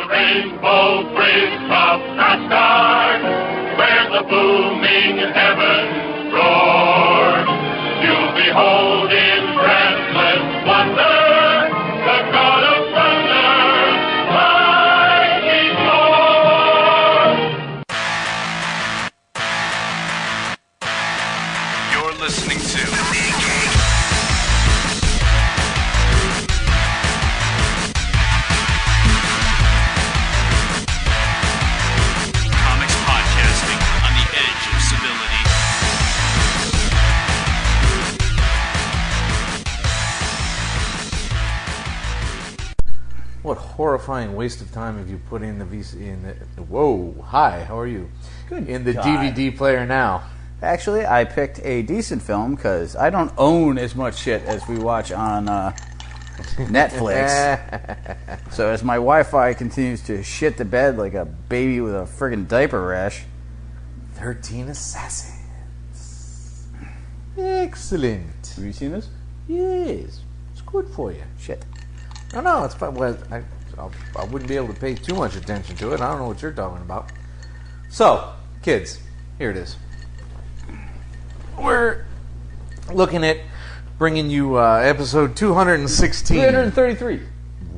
the rainbow bridge of Asgard, where the booming heavens roar. You'll behold in breathless wonder the god of thunder, mighty Thor. You're listening to Comics Podcasting on the edge of civility. What horrifying waste of time have you put in the VC in the whoa, hi, how are you? Good In the God. DVD player now. Actually, I picked a decent film because I don't own as much shit as we watch on Netflix. So as my Wi-Fi continues to shit the bed like a baby with a friggin' diaper rash. 13 Assassins. Excellent. Have you seen this? Yes. It's good for you. Shit. No, it's fine. Well, I wouldn't be able to pay too much attention to it. I don't know what you're talking about. So, kids, here it is. We're looking at bringing you episode 216. 333.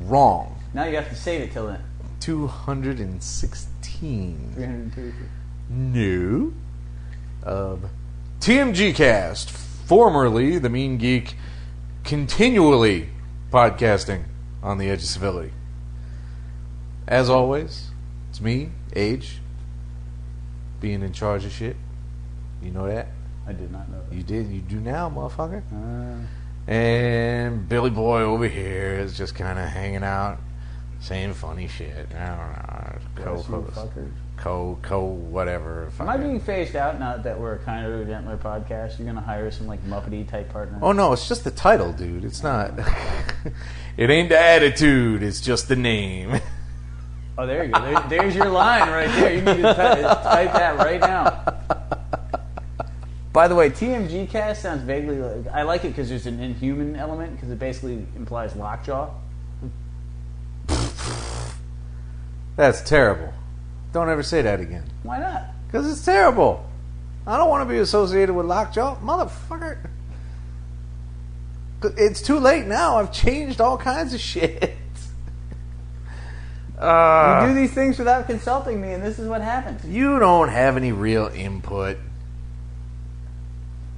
Wrong. Now you have to save it till then. 216. 333. No. Of TMG Cast, formerly The Mean Geek, continually podcasting on the edge of civility. As always, it's me, Age, being in charge of shit. You know that? I did not know that. You did. You do now, motherfucker. And Billy Boy over here is just kind of hanging out, saying funny shit. I don't know. Whatever. Am I being phased out now that we're a kind of gentler podcast? You're going to hire some like Muppety type partner? Oh no, it's just the title, dude. It's not. It ain't the attitude. It's just the name. Oh, there you go. There's your line right there. You need to type that right now. By the way, TMG Cast sounds vaguely like... I like it because there's an inhuman element, because it basically implies lockjaw. That's terrible. Don't ever say that again. Why not? Because it's terrible. I don't want to be associated with lockjaw. Motherfucker. It's too late now. I've changed all kinds of shit. You do these things without consulting me, and this is what happens. You don't have any real input.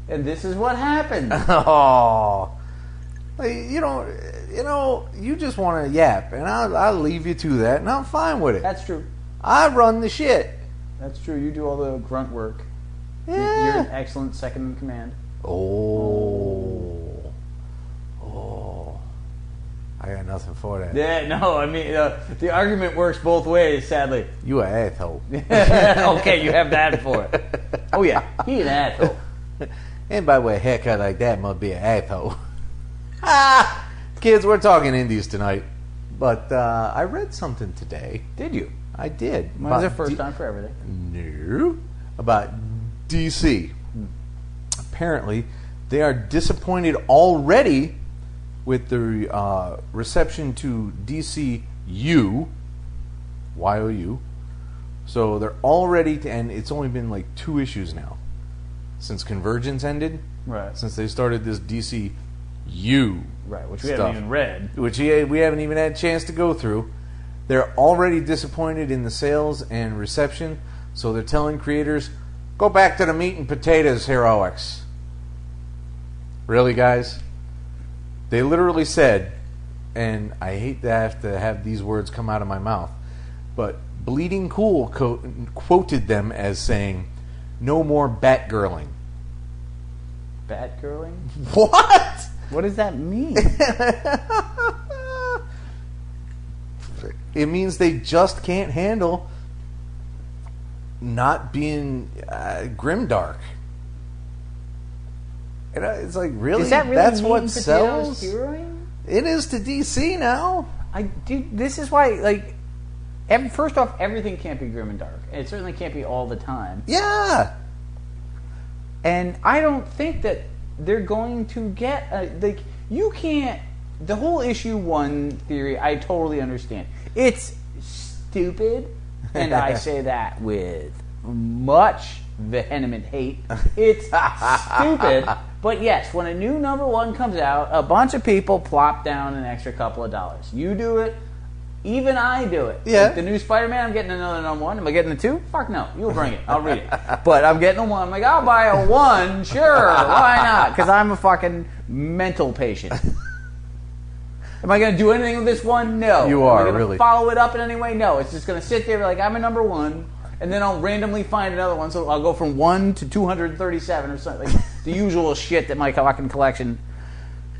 And this is what happens. Oh. You don't... you just want to yap, and I'll leave you to that, and I'm fine with it. That's true. I run the shit. That's true. You do all the grunt work. Yeah. You're an excellent second in command. Oh. I got nothing for that. Yeah, no, I mean, the argument works both ways, sadly. You an asshole. Okay, you have that for it. Oh, yeah, he an asshole. Anybody with a haircut like that must be an asshole. Kids, we're talking indies tonight. But I read something today. Did you? I did. Well, it's the first time for everything. No. About DC. Apparently, they are disappointed already with the reception to DCYou, YOU. So they're already, and it's only been like 2 issues now since Convergence ended. Right. Since they started this DCYou. Right, which we stuff, haven't even read. which we haven't even had a chance to go through. They're already disappointed in the sales and reception, so they're telling creators, go back to the meat and potatoes heroics. Really, guys? They literally said, and I hate to have these words come out of my mouth, but Bleeding Cool quoted them as saying, no more Batgirling. Batgirling? What? What does that mean? It means they just can't handle not being grimdark. And it's like, really? Is that really That's meat what and sells? potatoes heroing? It is to DC now. Dude, this is why, like, first off, everything can't be grim and dark. It certainly can't be all the time. Yeah. And I don't think that they're going to get like, you can't. The whole issue 1 theory, I totally understand. It's stupid, and I say that with much vehement hate. It's stupid. But yes, when a new number one comes out, a bunch of people plop down an extra couple of dollars. You do it. Even I do it. Yeah. Like the new Spider-Man, I'm getting another number one. Am I getting a 2? Fuck no. You'll bring it. I'll read it. But I'm getting a 1. I'm like, I'll buy a 1. Sure. Why not? Because I'm a fucking mental patient. Am I going to do anything with this one? No. You Am are, I gonna really. follow it up in any way? No. It's just going to sit there like, I'm a number 1. And then I'll randomly find another one. So I'll go from 1 to 237 or something. Like the usual shit that my fucking collection...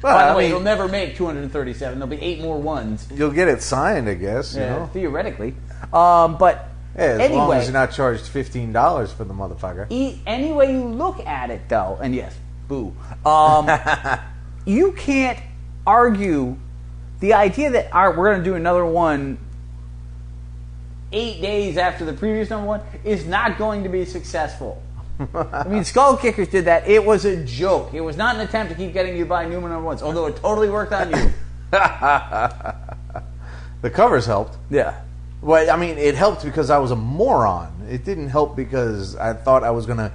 Well, By the I way, mean, it'll never make 237. There'll be 8 more ones. you'll get it signed, I guess. You Yeah, know? theoretically. But Yeah, as anyway, long as you're not charged $15 for the motherfucker. Any way you look at it, though, and yes, boo, you can't argue the idea that all right, we're going to do another one 8 days after the previous number one is not going to be successful. I mean, Skull Kickers did that. It was a joke. It was not an attempt to keep getting you to buy new number ones, although it totally worked on you. The covers helped. Yeah. Well, I mean, it helped because I was a moron. It didn't help because I thought I was going to,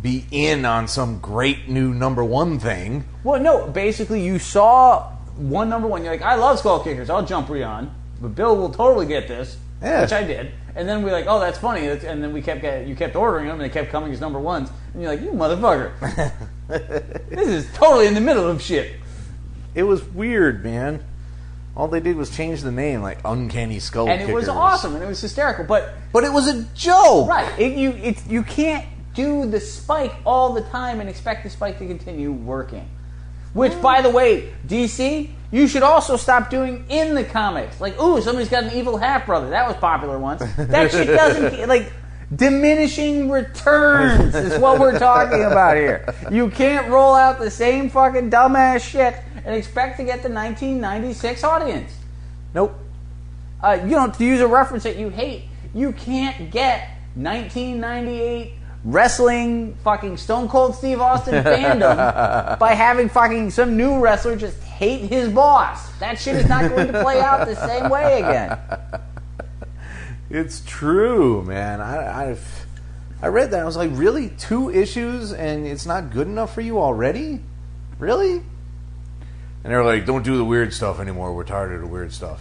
be in on some great new number one thing. Well, no, basically you saw one number one. You're like, I love Skull Kickers. I'll jump on, but Bill will totally get this, Yeah. which I did. And then we're like, oh, that's funny. And then you kept ordering them, and they kept coming as number ones. And you're like, you motherfucker. This is totally in the middle of shit. It was weird, man. All they did was change the name, like Uncanny Skull And Kickers. it was awesome, and it was hysterical. But it was a joke! right, you can't do the spike all the time and expect the spike to continue working. Which, by the way, DC, you should also stop doing in the comics. Like, ooh, somebody's got an evil half-brother. That was popular once. That shit doesn't... Like, diminishing returns is what we're talking about here. You can't roll out the same fucking dumbass shit and expect to get the 1996 audience. Nope. To use a reference that you hate, you can't get 1998 wrestling fucking Stone Cold Steve Austin fandom by having fucking some new wrestler just hate his boss. That shit is not going to play out the same way again. It's true, man. I read that. I was like, really? 2 issues and it's not good enough for you already? Really? And they were like, don't do the weird stuff anymore. We're tired of the weird stuff.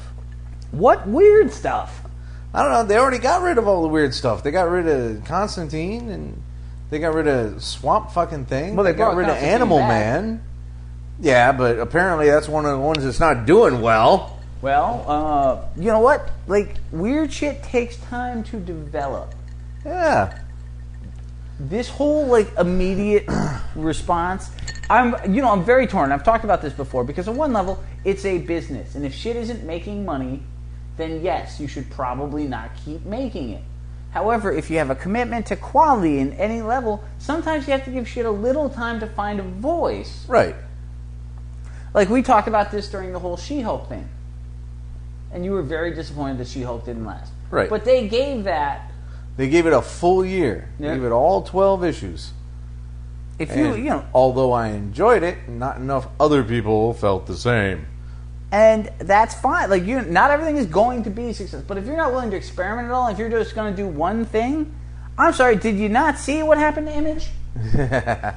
What weird stuff? I don't know. They already got rid of all the weird stuff. They got rid of Constantine and they got rid of Swamp fucking Thing. Well, they got brought rid of Constantine Animal back. Man. Yeah, but apparently that's one of the ones that's not doing well. Well, you know what? Like, weird shit takes time to develop. Yeah. This whole, like, immediate response, I'm very torn. I've talked about this before because on one level, it's a business. And if shit isn't making money, then yes, you should probably not keep making it. However, if you have a commitment to quality in any level, sometimes you have to give shit a little time to find a voice. Right. Like, we talked about this during the whole She-Hulk thing. And you were very disappointed that She-Hulk didn't last. Right. But they gave that... They gave it a full year. Yeah. They gave it all 12 issues. If And although I enjoyed it, not enough other people felt the same. And that's fine. Like, not everything is going to be success. But if you're not willing to experiment at all, if you're just going to do one thing, I'm sorry, did you not see what happened to Image?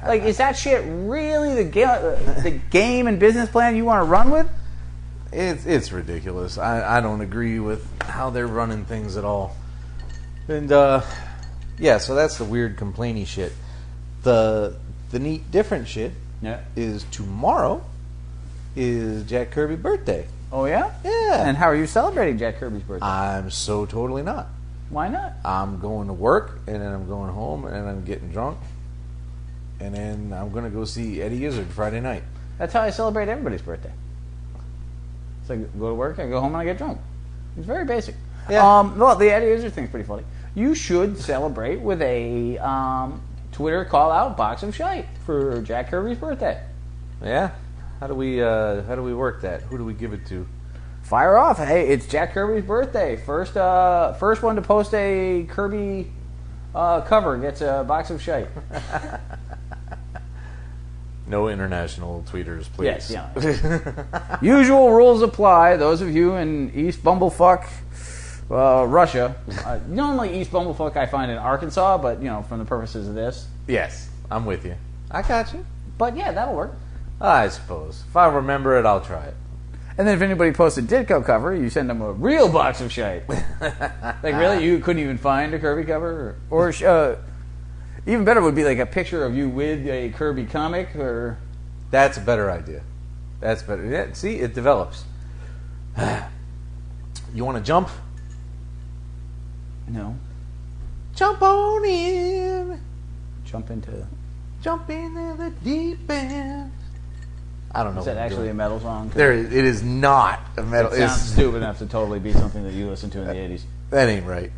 Like, is that shit really the game and business plan you want to run with? It's ridiculous. I don't agree with how they're running things at all. And, yeah, so that's the weird complainy shit. The neat different shit is tomorrow is Jack Kirby's birthday. Oh, yeah? Yeah. And how are you celebrating Jack Kirby's birthday? I'm so totally not. Why not? I'm going to work, and then I'm going home, and I'm getting drunk, and then I'm going to go see Eddie Izzard Friday night. That's how I celebrate everybody's birthday. It's like, go to work, I go home, and I get drunk. It's very basic. Yeah. Well, the Eddie Izzard thing's pretty funny. You should celebrate with a Twitter call-out box of shite for Jack Kirby's birthday. Yeah? How do we work that? Who do we give it to? Fire off. Hey, it's Jack Kirby's birthday. First one to post a Kirby cover gets a box of shite. No international tweeters, please. Yes, yeah. Usual rules apply. Those of you in East Bumblefuck, Russia. Normally East Bumblefuck I find in Arkansas, but, from the purposes of this. Yes, I'm with you. I got you. But, yeah, that'll work. I suppose. If I remember it, I'll try it. And then if anybody posts a Ditko cover, you send them a real box of shite. Like, really? You couldn't even find a Kirby cover? Or even better would be like a picture of you with a Kirby comic, or... That's a better idea. That's better. Yeah, see, it develops. You want to jump? No. Jump on in. Jump into the deep end. I don't know. Is that actually a metal song? It is not a metal. It sounds stupid enough to totally be something that you listened to in the 80s. That ain't right.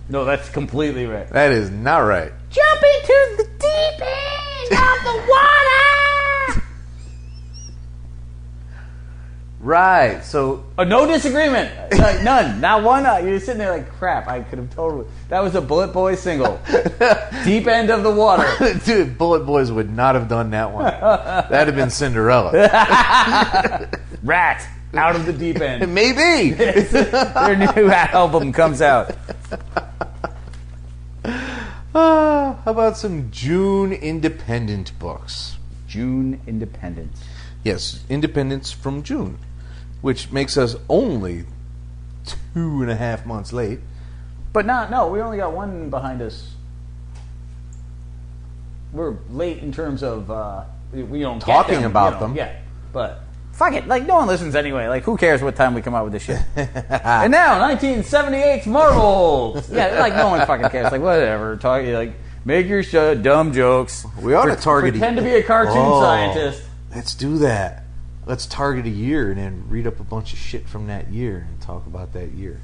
No, that's completely right. That is not right. Jump into the deep end of the water! Right, so... no disagreement. Like, none. Not one. You're sitting there like, crap, I could have totally... That was a Bullet Boys single. Deep end of the water. Dude, Bullet Boys would not have done that one. That'd have been Cinderella. Rat. Out of the deep end. Maybe. Their new album comes out. How about some June independent books? June Independence. Yes, Independence from June, which makes us only 2.5 months late. But no, we only got one behind us. We're late in terms of we don't talking get them, about them. Yeah, but fuck it. Like, no one listens anyway. Like, who cares what time we come out with this shit? And now, 1978's Marvel. Yeah, like, no one fucking cares. Like, whatever. Like, make your dumb jokes. We ought to target. Pretend to be a cartoon scientist. Let's do that. Let's target a year and then read up a bunch of shit from that year and talk about that year.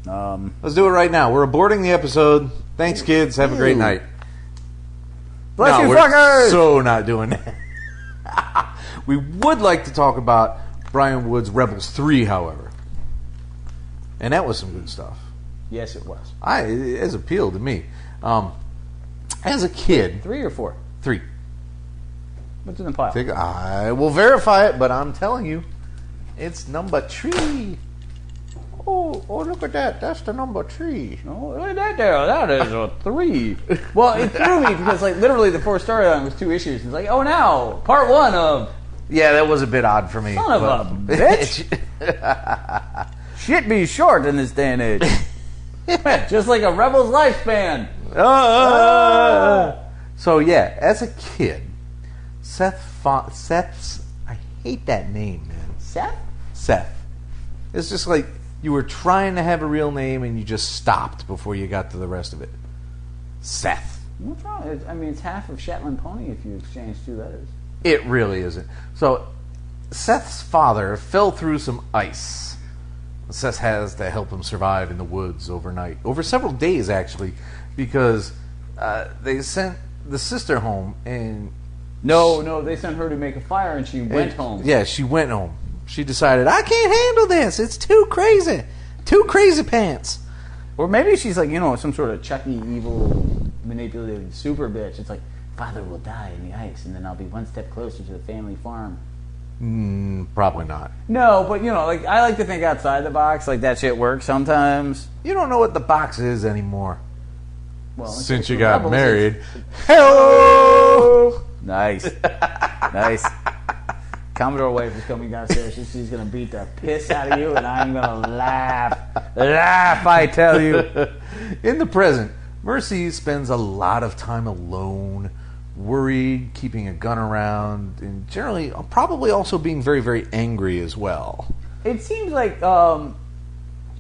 Let's do it right now. We're aborting the episode. Thanks, kids. Have a great night. Bless you, we're fuckers! So not doing that. We would like to talk about Brian Wood's Rebels 3, however. And that was some good stuff. Yes, it was. It has appealed to me. As a kid... 3 or 4? 3. What's in the pile? I will verify it, but I'm telling you, it's number 3. Oh, look at that. That's the number 3. Oh, look at that there. That is a 3. Well, it threw me because, like, literally the 4 storyline was 2 issues. It's like, oh, now, part 1 of... Yeah, that was a bit odd for me. Son of a bitch. Shit be short in this day and age. Just like a rebel's lifespan. So, yeah, as a kid, Seth's... I hate that name, man. Seth. It's just like you were trying to have a real name and you just stopped before you got to the rest of it. Seth. What's wrong? It's half of Shetland Pony if you exchange 2 letters. It really isn't. So, Seth's father fell through some ice. Seth has to help him survive in the woods overnight. Over several days, actually, because they sent the sister home and... No, they sent her to make a fire and she went home. Yeah, she went home. She decided, I can't handle this. It's too crazy. Too crazy pants. Or maybe she's like, some sort of Chucky, evil, manipulative super bitch. It's like, father will die in the ice and then I'll be one step closer to the family farm. Probably not. No, but, like, I like to think outside the box. Like, that shit works sometimes. You don't know what the box is anymore. Well, since you got married. Hello! Nice. Commodore wife is coming downstairs. She's going to beat the piss out of you, and I'm going to laugh. Laugh, I tell you. In the present, Mercy spends a lot of time alone, worried, keeping a gun around, and generally, probably also being very, very angry as well. It seems like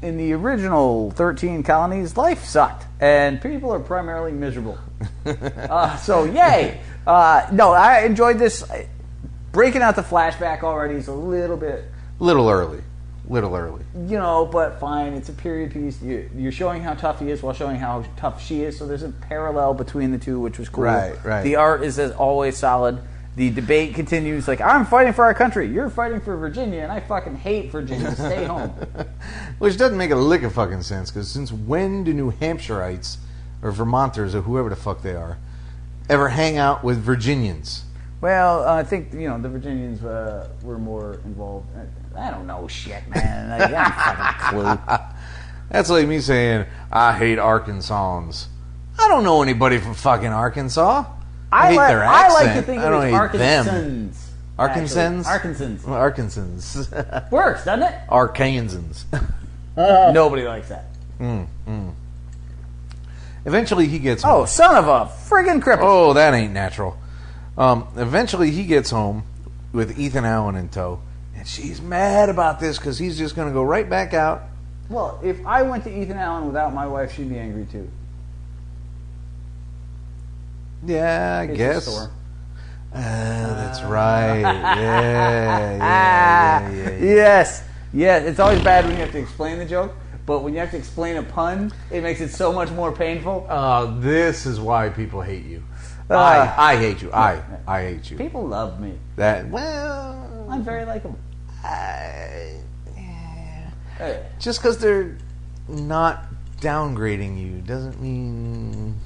in the original 13 colonies, life sucked, and people are primarily miserable. So, yay! No, I enjoyed this. Breaking out the flashback already is a little bit... Little early. But fine. It's a period piece. You're showing how tough he is while showing how tough she is, so there's a parallel between the two, which was cool. Right. The art is as always solid. The debate continues like, I'm fighting for our country, you're fighting for Virginia, and I fucking hate Virginia. Stay home. Which doesn't make a lick of fucking sense, because since when do New Hampshireites, or Vermonters, or whoever the fuck they are, ever hang out with Virginians? Well, I think, the Virginians were more involved. I don't know shit, man. Like, I don't fucking clue. That's like me saying, I hate Arkansans. I don't know anybody from fucking Arkansas. I hate their accent. I like to think I of don't it as hate them. Arkansans. Arkansans? Arkansans. Arkansans. Works, doesn't it? Arkansans. Nobody likes that. Eventually he gets home. Oh, son of a friggin' cripple. Oh, that ain't natural. Eventually he gets home with Ethan Allen in tow. And she's mad about this because he's just going to go right back out. Well, if I went to Ethan Allen without my wife, she'd be angry too. Yeah, I It's a guess. store. That's right. Yeah. Yes. Yeah, it's always bad when you have to explain the joke, but when you have to explain a pun, it makes it so much more painful. This is why people hate you. I hate you. I hate you. People love me. Well, I'm very likable. just because they're not downgrading you doesn't mean.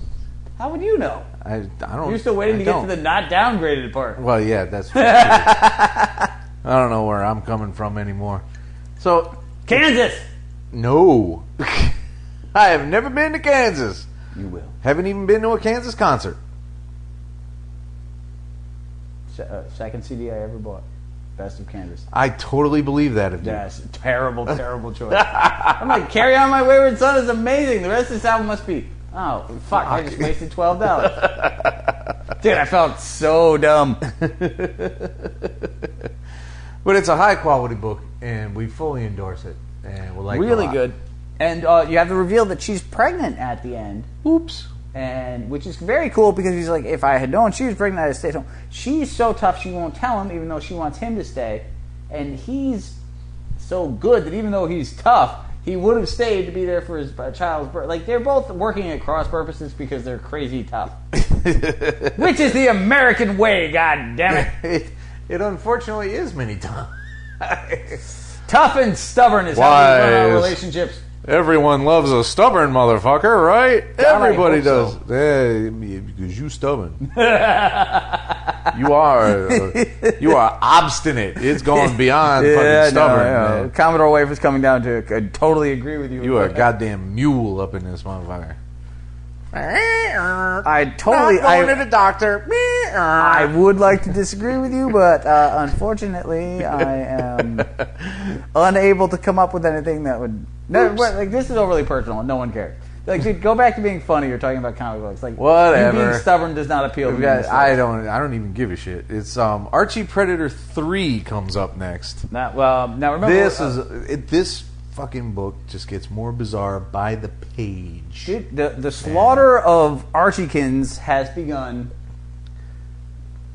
How would you know? I don't. You're still waiting to get to the not downgraded part. Well, yeah, that's true. I don't know where I'm coming from anymore. So, Kansas! no. I have never been to Kansas. You will. Haven't even been to a Kansas concert. Second CD I ever bought. Best of Kansas. I totally believe that of you. Yes, terrible, terrible choice. I'm like, Carry On My Wayward Son is amazing. The rest of this album must be, oh, fuck, I just wasted $12. Dude, I felt so dumb. But it's a high quality book, and we fully endorse it. And we like it a Really lot. good. And you have to reveal that she's pregnant at the end. Oops. And which is very cool because he's like, if I had known she was pregnant, I'd have stayed home. She's so tough she won't tell him, even though she wants him to stay. And he's so good that even though he's tough, he would have stayed to be there for his child's birth. Like, they're both working at cross purposes because they're crazy tough. Which is the American way, god damn it. It unfortunately is many times. Tough and stubborn is how we run our relationships. Everyone loves a stubborn motherfucker, right? God, Everybody I does. hope Yeah, because you stubborn. You are obstinate. It's gone beyond fucking stubborn. Man. Commodore Wafer's coming down to I totally agree with you. You are a goddamn mule up in this motherfucker. I totally. Not going to the doctor. I would like to disagree with you, but unfortunately, I am unable to come up with anything that would. Like, this is overly personal, and no one cares. Like, dude, go back to being funny. You're talking about comic books. Like, whatever. You being stubborn does not appeal to me. I don't even give a shit. It's Archie Predator 3 comes up next. Now remember this fucking book just gets more bizarre by the page. Dude, the slaughter of Archiekins has begun.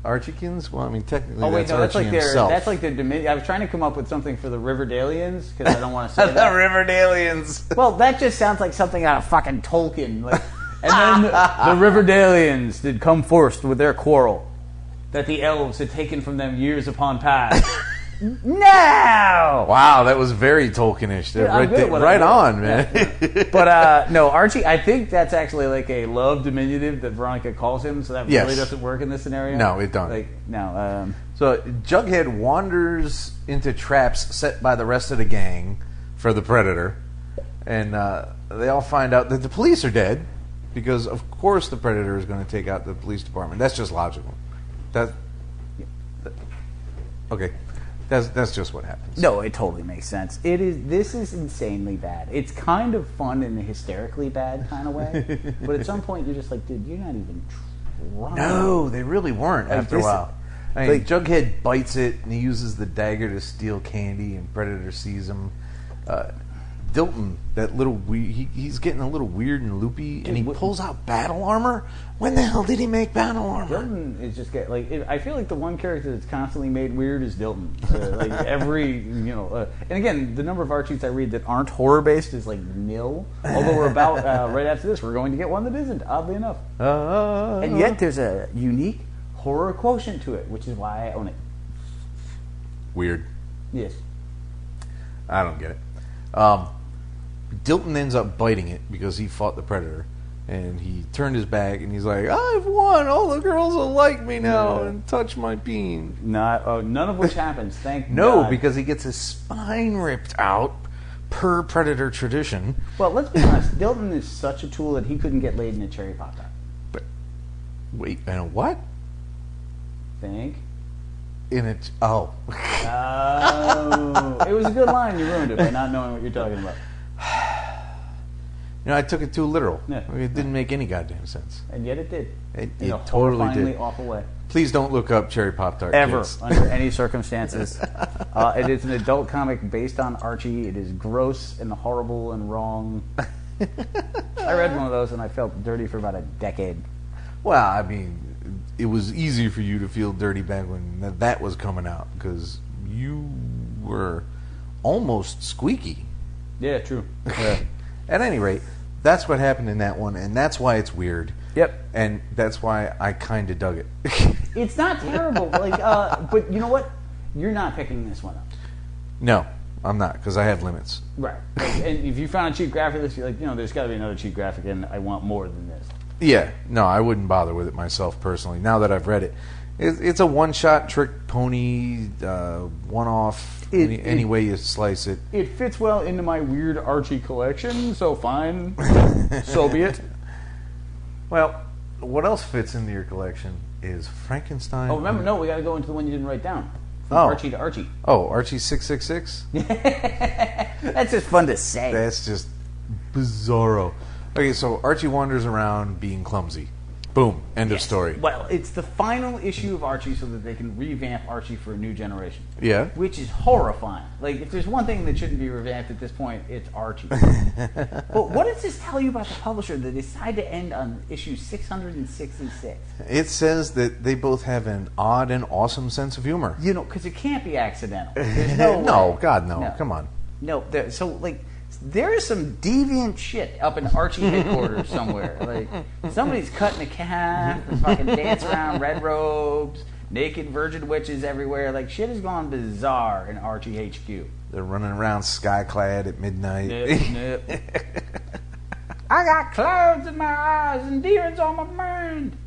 Archiekins? Well, I mean, technically, Oh wait, that's no, that's Archie like himself. that's like their Dominion. I was trying to come up with something for the Riverdalians because I don't want to say the that. Riverdalians. Well, that just sounds like something out of fucking Tolkien. Like, and then the Riverdalians did come forth with their quarrel that the elves had taken from them years upon past. No! Wow, that was very Tolkienish. Yeah, I'm good at what I right do. on, man. Yeah. But no, Archie, I think that's actually like a love diminutive that Veronica calls him, so that Yes. really doesn't work in this scenario. No, it don't. Like, no. So Jughead wanders into traps set by the rest of the gang for the Predator, and they all find out that the police are dead because, of course, the Predator is going to take out the police department. That's just logical. Okay. That's just what happens. No, it totally makes sense. This is insanely bad. It's kind of fun in a hysterically bad kind of way, but at some point you're just like, dude, you're not even trying. No, they really weren't Like, after a this- while. I mean, like- Jughead bites it, and he uses the dagger to steal candy, and Predator sees him. Dilton, that little he's getting a little weird and loopy, and he pulls out battle armor. When the hell did he make battle armor? Dilton is just I feel like the one character that's constantly made weird is Dilton. Like every, and again, the number of Archies I read that aren't horror based is like nil. Although we're about right after this, we're going to get one that isn't. Oddly enough, and yet there's a unique horror quotient to it, which is why I own it. Weird. Yes. I don't get it. Dilton ends up biting it because he fought the Predator, And he turned his back, and he's like, I've won! All the girls will like me now and touch my peen. None of which happens, thank No, God. because he gets his spine ripped out, per Predator tradition. Well, let's be honest. Dilton is such a tool that he couldn't get laid in a cherry Pop-Tart. But, wait, and what? Think? In it? Oh. Oh. It was a good line. You ruined it by not knowing what you're talking about. I took it too literal. Yeah. It didn't make any goddamn sense. And yet it did. It In a totally horrifyingly did. awful way. Please don't look up Cherry Pop-Tart. Ever, kids. under any circumstances. It is an adult comic based on Archie. It is gross and horrible and wrong. I read one of those and I felt dirty for about a decade. Well, I mean, it was easy for you to feel dirty back when that was coming out because you were almost squeaky. Yeah, true. Yeah. At any rate, that's what happened in that one, and that's why it's weird. Yep. And that's why I kind of dug it. It's not terrible. But you know what? You're not picking this one up. No, I'm not, because I have limits. Right. And if you found a cheap graphic list, you're like, there's got to be another cheap graphic, and I want more than this. Yeah, no, I wouldn't bother with it myself personally. Now that I've read it, it's a one-shot trick pony, one-off. Any way you slice it, it fits well into my weird Archie collection. So fine, so be it. Well, what else fits into your collection is Frankenstein. Oh, remember? No, we got to go into the one you didn't write down. From Archie to Archie. Oh, Archie 666. That's just fun to say. That's just bizarro. Okay, so Archie wanders around being clumsy. Boom. End of story. Well, it's the final issue of Archie so that they can revamp Archie for a new generation. Yeah. Which is horrifying. Like, if there's one thing that shouldn't be revamped at this point, it's Archie. But what does this tell you about the publisher that decided to end on issue 666? It says that they both have an odd and awesome sense of humor. Because it can't be accidental. There's no No, way. God, no. Come on. No, there is some deviant shit up in Archie headquarters somewhere. Like, somebody's cutting a calf, fucking dance around red robes, naked virgin witches everywhere. Like, shit has gone bizarre in Archie HQ. They're running around sky-clad at midnight. Nope. I got clouds in my eyes and demons on my mind.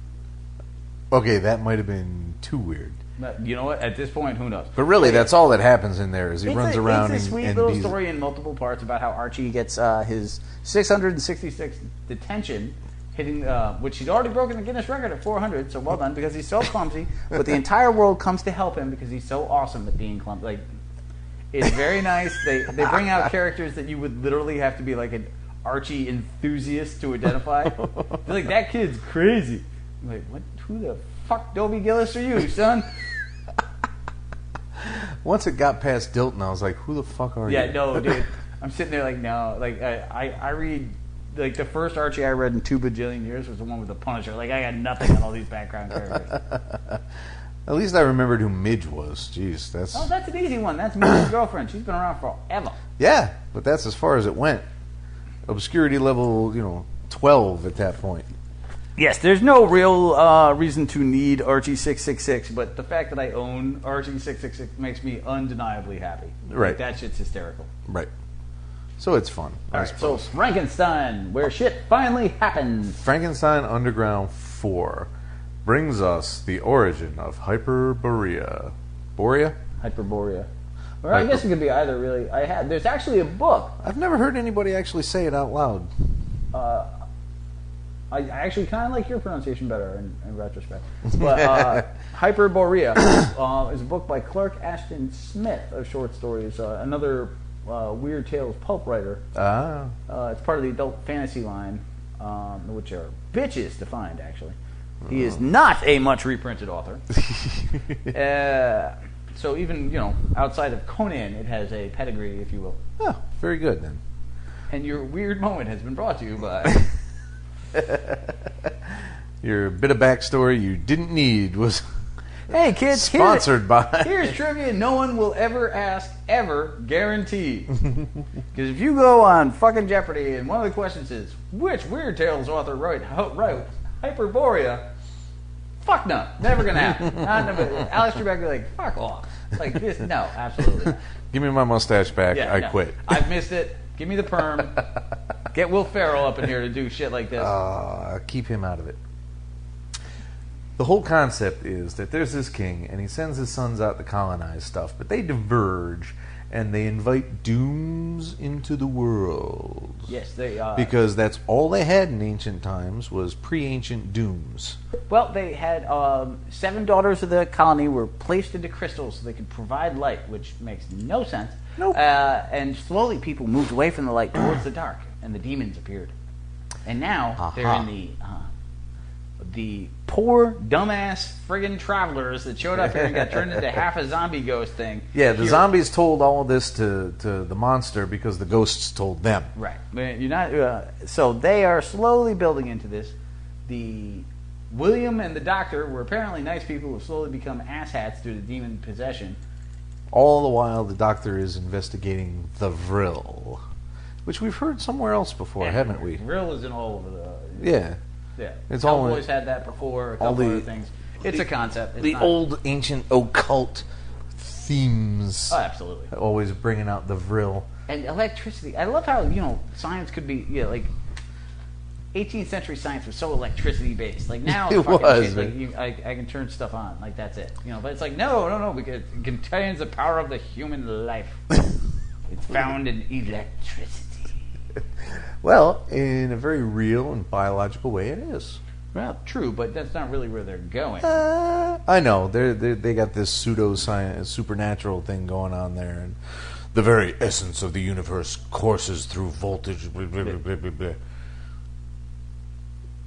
Okay, that might have been too weird. But you know what? At this point, who knows? But really, that's all that happens in there is he runs around It's a sweet and little story in multiple parts about how Archie gets his 666 detention, hitting which he's already broken the Guinness record at 400. So well done, because he's so clumsy. But the entire world comes to help him because he's so awesome at being clumsy. Like, it's very nice. They bring out characters that you would literally have to be like an Archie enthusiast to identify. They're like, that kid's crazy. I'm like, what? Who the fuck, Dobie Gillis, are you, son? Once it got past Dilton, I was like, who the fuck are you? Yeah, no, dude. I'm sitting there like, no. Like, I read, like, the first Archie I read in 2 bajillion years was the one with the Punisher. Like, I got nothing on all these background characters. At least I remembered who Midge was. Jeez, that's... Oh, that's an easy one. That's Midge's girlfriend. She's been around forever. Yeah, but that's as far as it went. Obscurity level, 12 at that point. Yes, there's no real reason to need Archie 666, but the fact that I own Archie 666 makes me undeniably happy. Right. Like, that shit's hysterical. Right. So it's fun, I All right, so suppose. Frankenstein, where shit finally happens. Frankenstein Underground 4 brings us the origin of Hyperborea. Borea? Hyperborea. Or I guess it could be either, really. There's actually a book. I've never heard anybody actually say it out loud. I actually kind of like your pronunciation better in retrospect. But Hyperborea is a book by Clark Ashton Smith of short stories. Another Weird Tales pulp writer. Ah. It's part of the adult fantasy line, which are bitches to find, actually. He is not a much reprinted author. So even, outside of Conan, it has a pedigree, if you will. Oh, very good then. And your weird moment has been brought to you by... Your bit of backstory you didn't need was Hey kids, sponsored by... Here's trivia no one will ever ask, ever, guaranteed. Because if you go on fucking Jeopardy and one of the questions is, which Weird Tales author wrote Hyperborea? Fuck no. Never gonna happen. Alex Trebek would be like, fuck off. Like this, no, absolutely not. Give me my mustache back, Yeah, I no. quit. I've missed it. Give me the perm. Get Will Ferrell up in here to do shit like this. Keep him out of it. The whole concept is that there's this king, and he sends his sons out to colonize stuff, but they diverge, and they invite dooms into the world. Yes, they because that's all they had in ancient times was pre-ancient dooms. Well, they had 7 daughters of the colony were placed into crystals so they could provide light, which makes no sense. Nope. And slowly people moved away from the light towards the dark, and the demons appeared. And now they're in the poor, dumbass, friggin' travelers that showed up here and got turned into half a zombie ghost thing. Yeah, the zombies told all of this to the monster because the ghosts told them. Right. But you're not. So they are slowly building into this. The William and the Doctor were apparently nice people who have slowly become asshats through the demon possession. All the while, the Doctor is investigating the Vril, which we've heard somewhere else before, haven't we? Vril is in all over the. Yeah. Yeah. It's Cowboys had that before. A couple other things. It's a concept. It's old ancient occult themes. Oh, absolutely. Always bringing out the Vril. And electricity. I love how, science could be, like 18th century science was so electricity based. Like now, It was, shit, like I can turn stuff on. Like that's it. But it's like no, because it contains the power of the human life. It's found in electricity. Well, in a very real and biological way, it is. Well, true, but that's not really where they're going. I know they got this pseudo-science, supernatural thing going on there, and the very essence of the universe courses through voltage. Blah, blah, blah, blah, blah.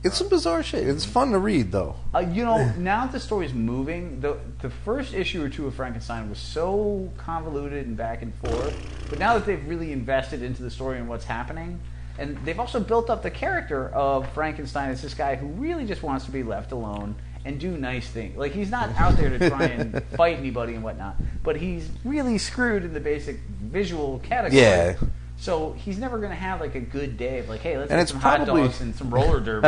It's some bizarre shit. It's fun to read, though. Now that the story's moving, the first issue or two of Frankenstein was so convoluted and back and forth. But now that they've really invested into the story and what's happening, and they've also built up the character of Frankenstein as this guy who really just wants to be left alone and do nice things. Like, he's not out there to try and fight anybody and whatnot, but he's really screwed in the basic visual category. Yeah. So he's never going to have like a good day of like, hey, let's and get some hot dogs and some roller derby.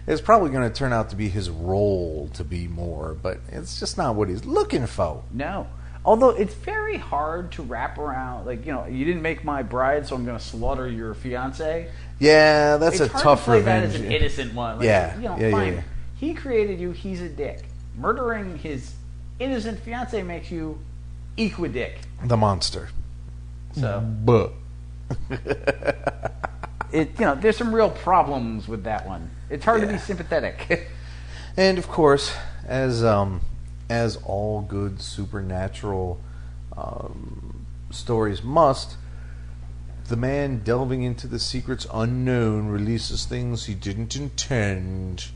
It's probably going to turn out to be his role to be more, but it's just not what he's looking for. No. Although it's very hard to wrap around, like, you didn't make my bride, so I'm going to slaughter your fiance. Yeah, that's it's a tough play revenge. That as an innocent one. Like, yeah, fine. Yeah. He created you, he's a dick. Murdering his innocent fiance makes you equidick. The monster. So, Buh. there's some real problems with that one. It's hard to be sympathetic. And of course, as all good supernatural stories must, the man delving into the secrets unknown releases things he didn't intend.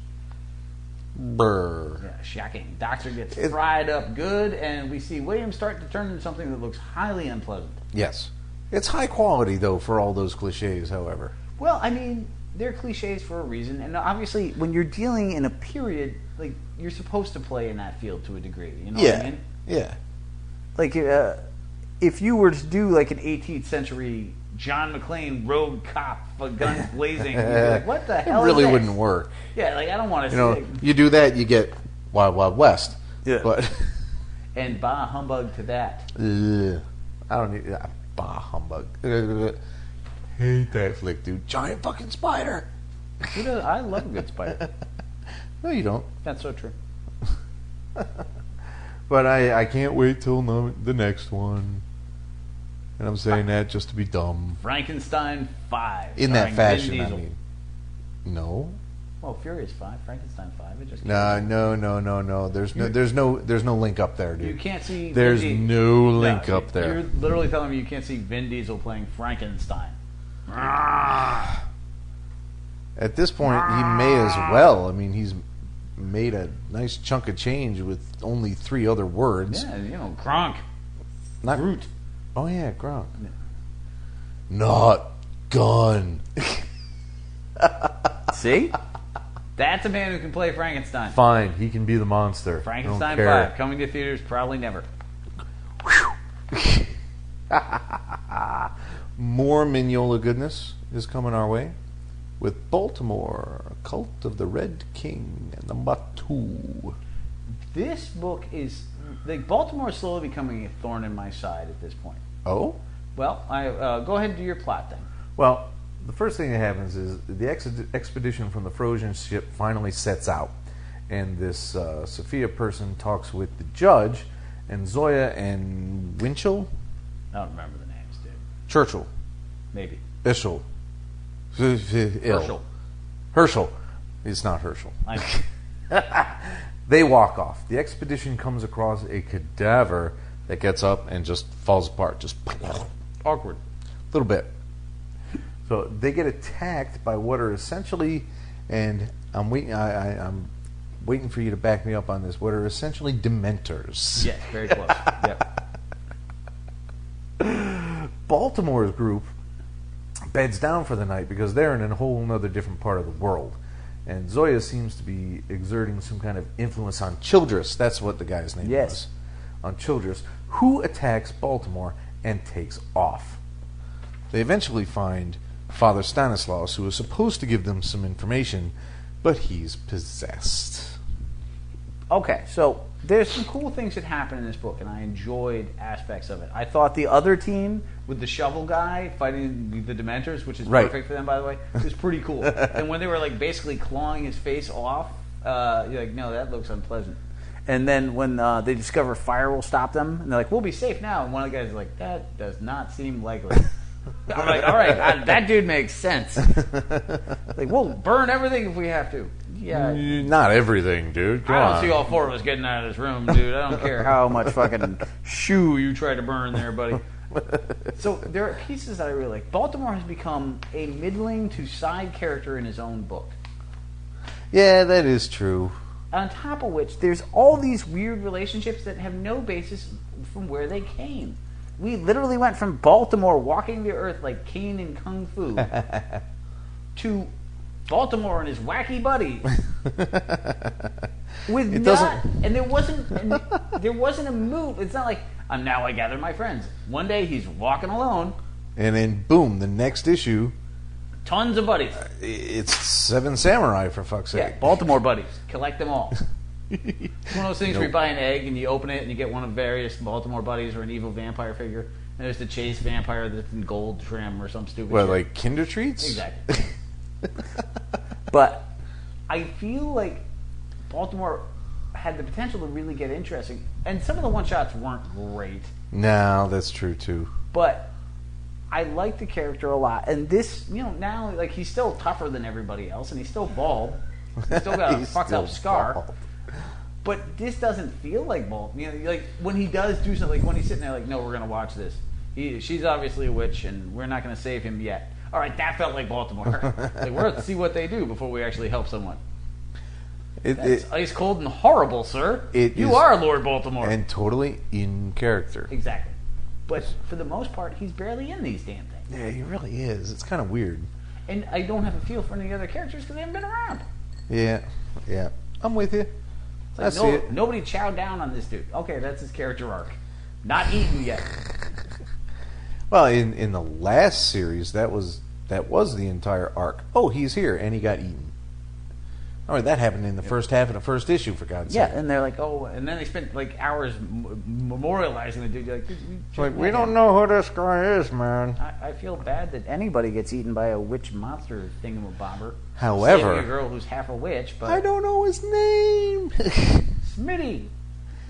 Brr. Yeah, shocking. Doctor gets fried up good, and we see William start to turn into something that looks highly unpleasant. Yes. It's high quality, though, for all those cliches, however. Well, I mean, they're cliches for a reason, and obviously, when you're dealing in a period, like, you're supposed to play in that field to a degree, you know what I mean? Yeah. Like, if you were to do, like, an 18th century John McClane rogue cop, guns blazing, you'd be like, what the hell It really is this? wouldn't work. Yeah, like, I don't want to see you do that, you get Wild Wild West. Yeah. But and bah humbug to that. I don't need... bah humbug. Hate that flick, dude. Giant fucking spider. I love a good spider. No, you don't. That's so true. But I can't wait till the next one. And I'm saying that just to be dumb. Frankenstein 5. In that fashion, Vin I Diesel. mean. No. Well, Furious 5, Frankenstein 5. It just No. There's no link up there, dude. You can't see. There's no link up there. You're literally telling me you can't see Vin Diesel playing Frankenstein. At this point, he may as well. I mean, he's made a nice chunk of change with only 3 other words. Yeah, Gronk. Not Groot. Oh yeah, Gronk. Not gun. See? That's a man who can play Frankenstein. Fine, he can be the monster. Frankenstein Don't care. 5, coming to theaters probably never. More Mignola goodness is coming our way with Baltimore, Cult of the Red King, and number 2. This book is... Like, Baltimore is slowly becoming a thorn in my side at this point. Oh? Well, go ahead and do your plot then. Well, the first thing that happens is the expedition from the Frosian ship finally sets out. And this Sophia person talks with the judge, and Zoya and Winchell? I don't remember the names, dude. Churchill. Maybe. Ishel. Herschel. It's not Herschel. They walk off. The expedition comes across a cadaver that gets up and just falls apart. Just awkward. A little bit. So they get attacked by what are essentially, and I'm waiting for you to back me up on this, what are essentially Dementors. Yes, very close. Yep. Baltimore's group beds down for the night because they're in a whole other different part of the world. And Zoya seems to be exerting some kind of influence on Childress. That's what the guy's name was. On Childress, who attacks Baltimore and takes off. They eventually find Father Stanislaus, who is supposed to give them some information, but he's possessed. Okay, so there's some cool things that happen in this book, and I enjoyed aspects of it. I thought the other team with the shovel guy fighting the Dementors, which is perfect for them, by the way, was pretty cool. And when they were like basically clawing his face off, you're like, no, that looks unpleasant. And then when they discover fire will stop them, and they're like, we'll be safe now. And one of the guys is like, that does not seem likely. I'm like, all right, that dude makes sense. Like, we'll burn everything if we have to. Yeah. Not everything, dude. Come I don't on. see all four of us getting out of this room, dude. I don't care how much fucking shmoo you try to burn there, buddy. So there are pieces that I really like. Baltimore has become a middling to side character in his own book. Yeah, that is true. On top of which, there's all these weird relationships that have no basis from where they came. We literally went from Baltimore walking the earth like Kane in Kung Fu to Baltimore and his wacky buddies. And there wasn't a move. It's not like now I gather my friends. One day he's walking alone, and then boom, the next issue, tons of buddies. It's Seven Samurai, for fuck's sake. Yeah, Baltimore buddies. Collect them all. It's one of those things where you buy an egg and you open it and you get one of various Baltimore buddies or an evil vampire figure. And there's the chase vampire that's in gold trim or some stupid shit. Like Kinder Treats? Exactly. But I feel like Baltimore had the potential to really get interesting. And some of the one-shots weren't great. No, that's true, too. But I like the character a lot. And this, now, like, he's still tougher than everybody else, and he's still bald. He's still got a fucked up scar. Bald. But this doesn't feel like bald. Like, when he does do something, like, when he's sitting there, like, no, we're going to watch this. She's obviously a witch, and we're not going to save him yet. All right, that felt like Baltimore. Like, we're going to see what they do before we actually help someone. That's ice cold and horrible, sir. You are Lord Baltimore. And totally in character. Exactly. But for the most part, he's barely in these damn things. Yeah, he really is. It's kind of weird. And I don't have a feel for any other characters because they haven't been around. Yeah. I'm with you. Like, see it. Nobody chowed down on this dude. Okay, that's his character arc. Not eaten yet. Well, in the last series, that was the entire arc. Oh, he's here, and he got eaten. All right, that happened in the first half of the first issue, for God's sake. Yeah, and they're like, oh, and then they spent like hours memorializing the dude. You're like, we don't know who this guy is, man. I feel bad that anybody gets eaten by a witch monster thingamabobber. However, saving a girl who's half a witch, but I don't know his name. Smitty.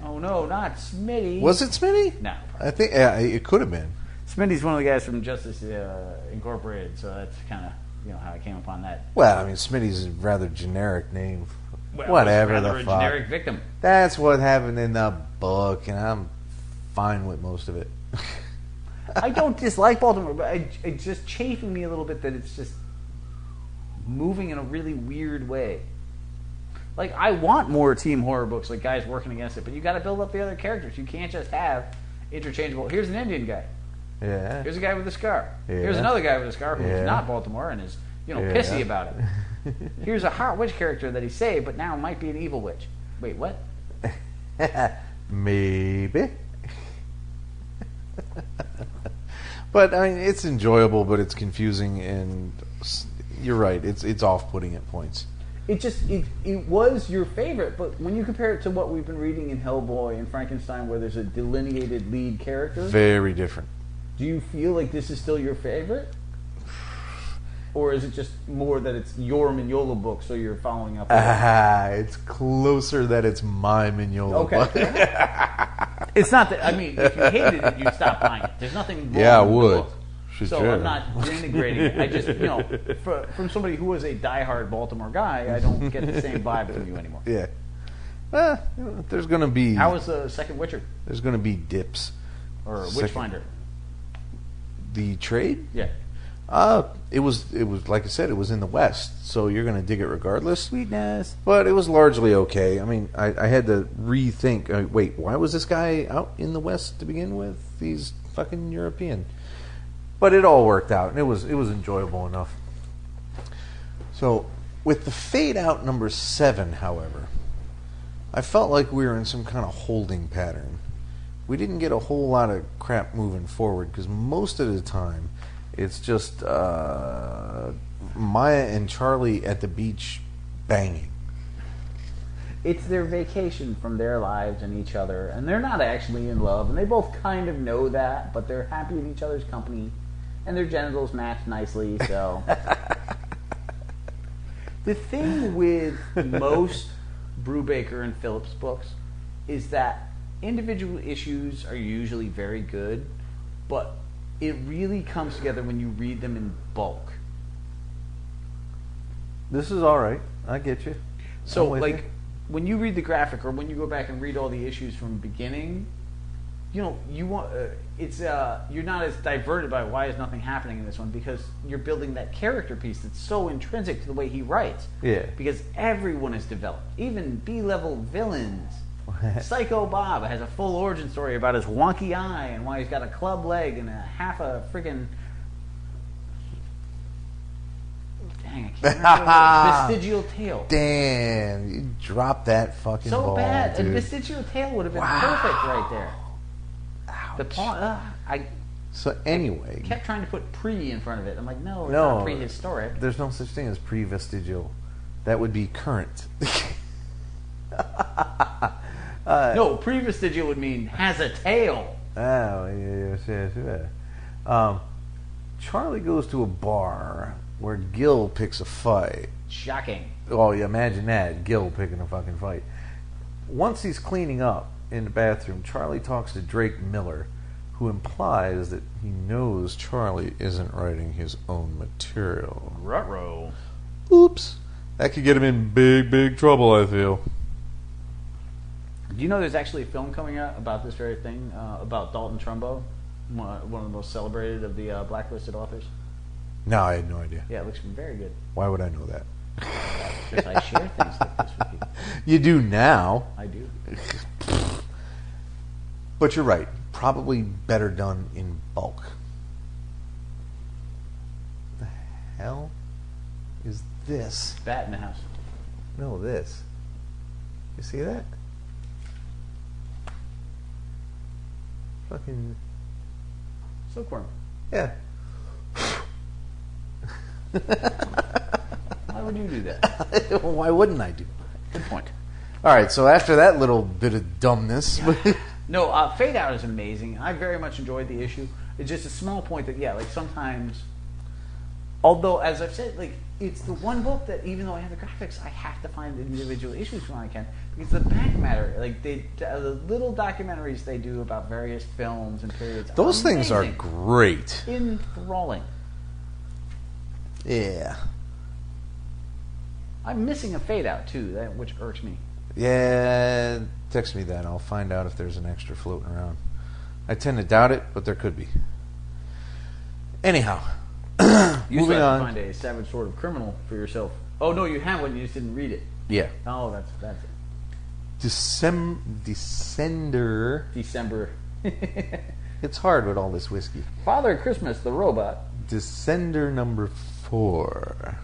Oh no, not Smitty. Was it Smitty? No. I think it could have been. Smitty's one of the guys from Justice Incorporated, so that's kind of how I came upon that. Well, I mean, Smitty's a rather generic name. Well, whatever rather the a fuck. Generic victim. That's what happened in the book, and I'm fine with most of it. I don't dislike Baltimore, but it's just chafing me a little bit that it's just moving in a really weird way. Like, I want more team horror books, like guys working against it, but you got to build up the other characters. You can't just have interchangeable. Here's an Indian guy. Yeah. Here's a guy with a scar. Yeah. Here's another guy with a scar who's not Baltimore and is, pissy about it. Here's a hot witch character that he saved, but now might be an evil witch. Wait, what? Maybe. But I mean, it's enjoyable, but it's confusing, and you're right. It's off-putting at points. It was your favorite, but when you compare it to what we've been reading in Hellboy and Frankenstein, where there's a delineated lead character, Very different. Do you feel like this is still your favorite? Or is it just more that it's your Mignola book, so you're following up? It's closer that it's my Mignola book. It's not that, I mean, if you hated it, you'd stop buying it. There's nothing wrong I with would. the book. So I'm not denigrating it. I just, from somebody who was a diehard Baltimore guy, I don't get the same vibe from you anymore. Yeah. There's going to be... How was the second Witcher? There's going to be dips. Or Witchfinder? The trade? Yeah. It was like I said, it was in the West, so you're going to dig it regardless. Sweetness. But it was largely okay. I mean, I had to rethink. Wait, why was this guy out in the West to begin with? He's fucking European. But it all worked out, and it was enjoyable enough. So, with the fade out number 7, however, I felt like we were in some kind of holding pattern. We didn't get a whole lot of crap moving forward, because most of the time, it's just Maya and Charlie at the beach banging. It's their vacation from their lives and each other, and they're not actually in love, and they both kind of know that, but they're happy in each other's company, and their genitals match nicely, so... The thing with most Brubaker and Phillips books is that individual issues are usually very good, but it really comes together when you read them in bulk. This is all right. I get you. So, like, when you read the graphic, or when you go back and read all the issues from the beginning, you want you're not as diverted by why is nothing happening in this one, because you're building that character piece that's so intrinsic to the way he writes. Yeah. Because everyone is developed, even B-level villains. Psycho Bob has a full origin story about his wonky eye and why he's got a club leg and half a freaking... Dang, I can't remember. Vestigial tail. Damn, you dropped that fucking So ball, bad. dude. A vestigial tail would have been perfect right there. The paw... I So anyway... kept trying to put pre in front of it. I'm like, no, it's No. not prehistoric. There's no such thing as pre-vestigial. That would be current. No, pre-vestigial would mean has a tail. Oh, yes. Charlie goes to a bar where Gil picks a fight. Shocking. Oh, you imagine that. Gil picking a fucking fight. Once he's cleaning up in the bathroom, Charlie talks to Drake Miller, who implies that he knows Charlie isn't writing his own material. Ruh-roh. Oops. That could get him in big, big trouble, I feel. Do you know there's actually a film coming out about this very thing, about Dalton Trumbo, one of the most celebrated of the blacklisted authors? No, I had no idea. Yeah, it looks very good. Why would I know that? Because I share things like this with you. You do now. I do. But you're right. Probably better done in bulk. The hell is this? Bat in the house. No, this. You see that? Fucking... Silkworm. Yeah. Why would you do that? Why wouldn't I do? Good point. All right, so after that little bit of dumbness... No, Fade Out is amazing. I very much enjoyed the issue. It's just a small point that, yeah, like sometimes... Although, as I've said, like, it's the one book that, even though I have the graphics, I have to find the individual issues when I can. Because the back matter, like, the little documentaries they do about various films and periods. Those things are amazing. great. Enthralling. Yeah. I'm missing a Fade Out, too, which irks me. Yeah, text me that. I'll find out if there's an extra floating around. I tend to doubt it, but there could be. Anyhow, You moving still have on. to find a savage sort of criminal for yourself. Oh, no, you have one. You just didn't read it. Yeah. Oh, that's it. December. It's hard with all this whiskey. Father Christmas, the robot, Descender number 4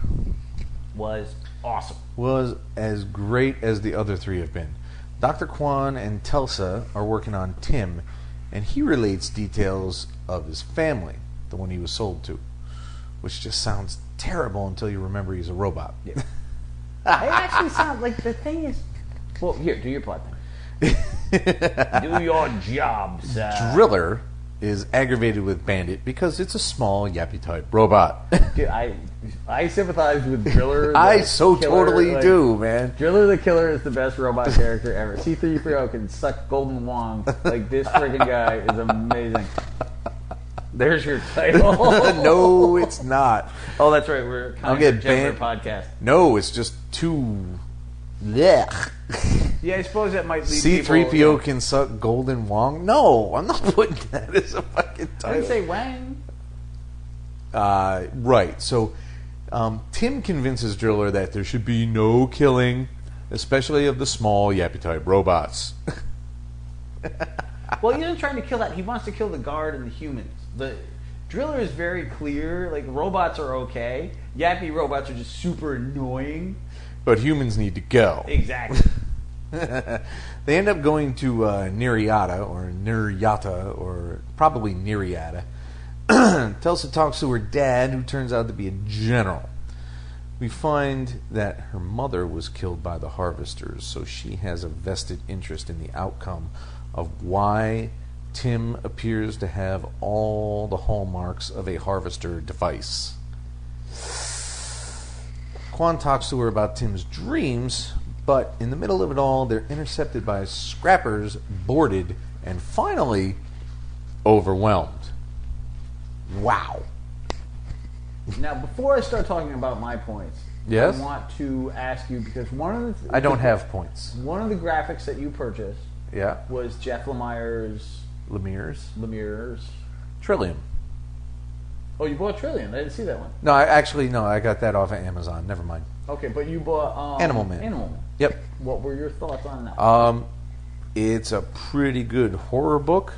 was awesome. was as great as the other 3 have been. Dr. Kwan and Telsa are working on Tim, and he relates details of his family, the one he was sold to, which just sounds terrible until you remember he's a robot. Yeah. It actually sounds like the thing is... Well, here, do your plot thing. Do your job, sir. Driller is aggravated with Bandit because it's a small Yappy-Type robot. Dude, I sympathize with Driller. I the so killer, totally like, do, man. Driller the Killer is the best robot character ever. C-3PO can suck Golden Wong. Like, this friggin' guy is amazing. There's your title. No, it's not. Oh, that's right. We're kind I'll of get a gentler banned. podcast. No, it's just too... Blech. Yeah, I suppose that might lead C-3PO people, can suck Golden Wong? No, I'm not putting that as a fucking I title. didn't say Wang. Right. So, Tim convinces Driller that there should be no killing, especially of the small Yappy-Type robots. Well, he isn't trying to kill that. He wants to kill the guard and the humans. The Driller is very clear. Like, robots are okay. Yappy robots are just super annoying. But humans need to go. Exactly. They end up going to Neriata, or probably Neriata. Telsa talks to her dad, who turns out to be a general. We find that her mother was killed by the harvesters, so she has a vested interest in the outcome of why Tim appears to have all the hallmarks of a harvester device. Quan talks to her about Tim's dreams, but in the middle of it all, they're intercepted by scrappers, boarded, and finally overwhelmed. Wow. Now, before I start talking about my points, Yes? I want to ask you, because one of the I don't have points. one of the graphics that you purchased Yeah? was Jeff Lemire's Lemire's? Trillium. Oh, you bought Trillion. I didn't see that one. No, I got that off of Amazon. Never mind. Okay, but you bought Animal Man. Animal Man. Yep. What were your thoughts on that? It's a pretty good horror book,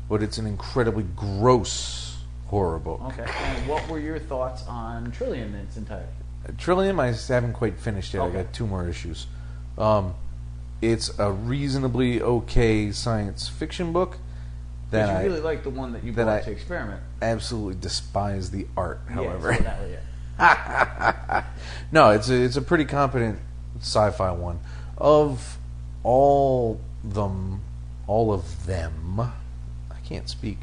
but it's an incredibly gross horror book. Okay. And what were your thoughts on Trillion in its entirety? Trillium, I haven't quite finished yet. Okay. I got 2 more issues. It's a reasonably okay science fiction book that Because you I really like the one that you that bought I- to experiment. absolutely despise the art. However, Yeah, so that was it. no, it's a pretty competent sci-fi one. Of all of them, I can't speak.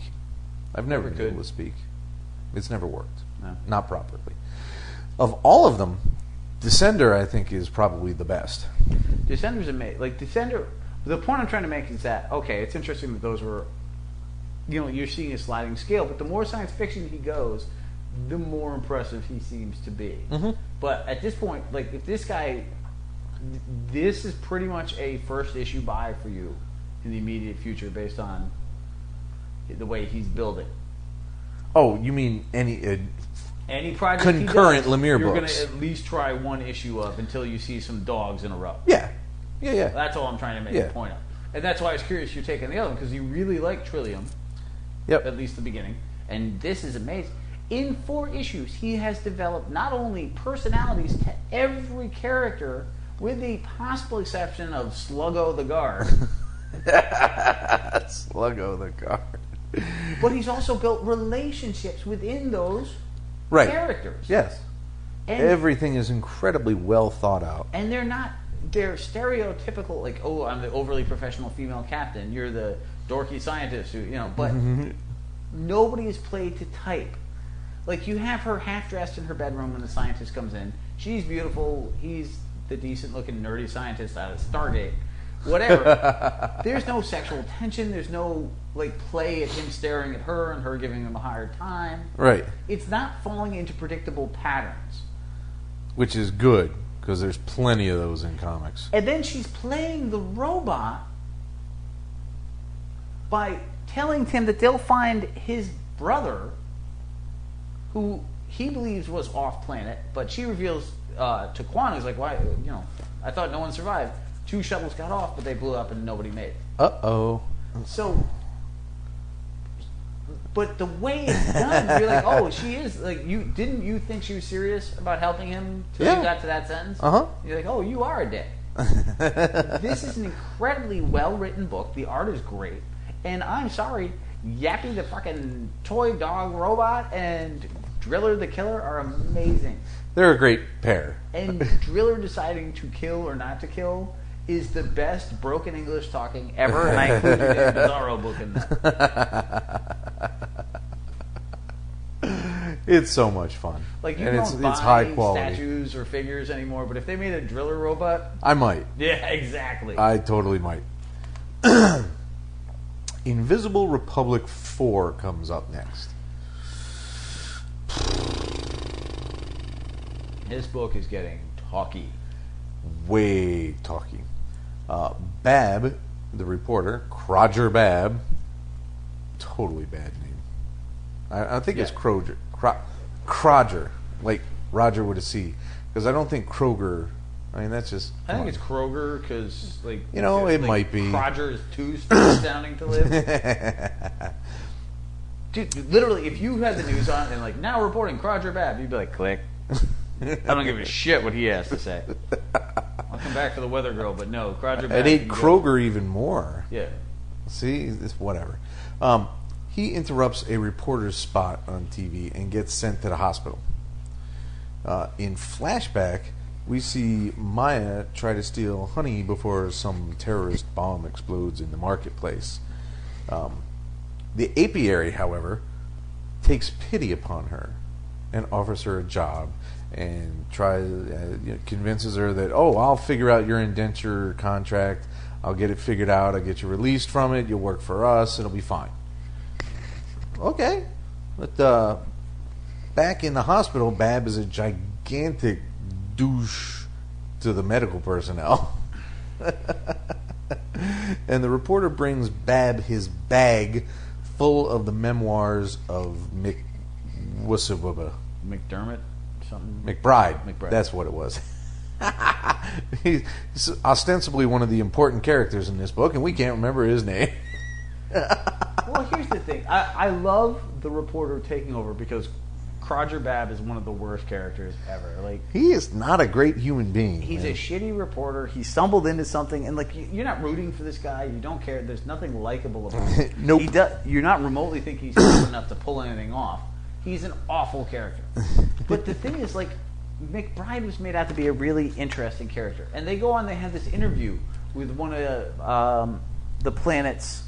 I've never Never been able could. to speak. It's never worked. No. Not properly. Of all of them, Descender, I think, is probably the best. Descender's amazing. Like, Descender, the point I'm trying to make is that, okay, it's interesting that those were, you know, you're seeing a sliding scale, but the more science fiction he goes, the more impressive he seems to be. Mm-hmm. But at this point, like, if this guy, this is pretty much a first issue buy for you in the immediate future based on the way he's building. Oh, you mean any Any project Concurrent he does, Lemire you're books. going to at least try one issue of until you see some dogs in a row. Yeah. That's all I'm trying to make Yeah. a point of. And that's why I was curious you're taking the other one, because you really like Trillium, Yep. at least the beginning. And this is amazing. In 4 issues, he has developed not only personalities to every character, with the possible exception of Sluggo the Guard, Sluggo the guard. but he's also built relationships within those Right. characters. Yes. And Everything is incredibly well thought out. And they're stereotypical, like, oh, I'm the overly professional female captain, you're the dorky scientist who, you know, but nobody is played to type. Like, you have her half dressed in her bedroom when the scientist comes in. She's beautiful. He's the decent looking nerdy scientist out of Stargate. Whatever. There's no sexual tension. There's no, like, play at him staring at her and her giving him a hard time. Right. It's not falling into predictable patterns. Which is good, because there's plenty of those in comics. And then she's playing the robot by telling Tim that they'll find his brother, who he believes was off planet, but she reveals to Quan, who's like, why, you know, I thought no one survived. 2 shuttles got off, but they blew up and nobody made it. Uh-oh. So, but the way it's done, you're like, oh, she is, like, didn't you think she was serious about helping him till Yeah. you got to that sentence? Uh-huh. You're like, oh, you are a dick. This is an incredibly well-written book. The art is great. And I'm sorry, Yappy the fucking toy dog robot and Driller the Killer are amazing. They're a great pair. And Driller deciding to kill or not to kill is the best broken English talking ever, and I included a Bizarro book in that. It's so much fun. Like, you and don't buy it's high quality. statues or figures anymore, but if they made a driller robot... I might. Yeah, exactly. I totally might. Invisible Republic 4 comes up next. This book is getting talky. Way talky. Bab, the reporter, Croger Bab, totally bad name. I think it's Croger. Croger, like Roger with a C. Because I don't think Kroger... I mean, that's just... I think it's Kroger because, like... You know, it like, might be. Croger is too sounding to live. Dude, literally, if you had the news on and, like, now reporting Croger Bab, you'd be like, click. I don't give a shit what he has to say. I'll come back for the weather girl, but no, Croger Bab... I'd hate Kroger even more. Yeah. See? It's whatever. He interrupts a reporter's spot on TV and gets sent to the hospital. In flashback, we see Maya try to steal honey before some terrorist bomb explodes in the marketplace. The apiary, however, takes pity upon her and offers her a job and convinces her that, I'll figure out your indenture contract. I'll get it figured out. I'll get you released from it. You'll work for us. It'll be fine. Okay. But back in the hospital, Bab is a gigantic douche to the medical personnel. And the reporter brings Bab his bag full of the memoirs of McWussabubba. McDermott? Something? McBride. That's what it was. He's ostensibly one of the important characters in this book, and we can't remember his name. Well, here's the thing. I love the reporter taking over because Croger Bab is one of the worst characters ever. Like, he is not a great human being. He's man. a shitty reporter. He stumbled into something, and like you're not rooting for this guy. You don't care. There's nothing likable about him. Nope. You're not remotely thinking he's good enough to pull anything off. He's an awful character. But the thing is, like, McBride was made out to be a really interesting character, and they go on. They have this interview with one of the planet's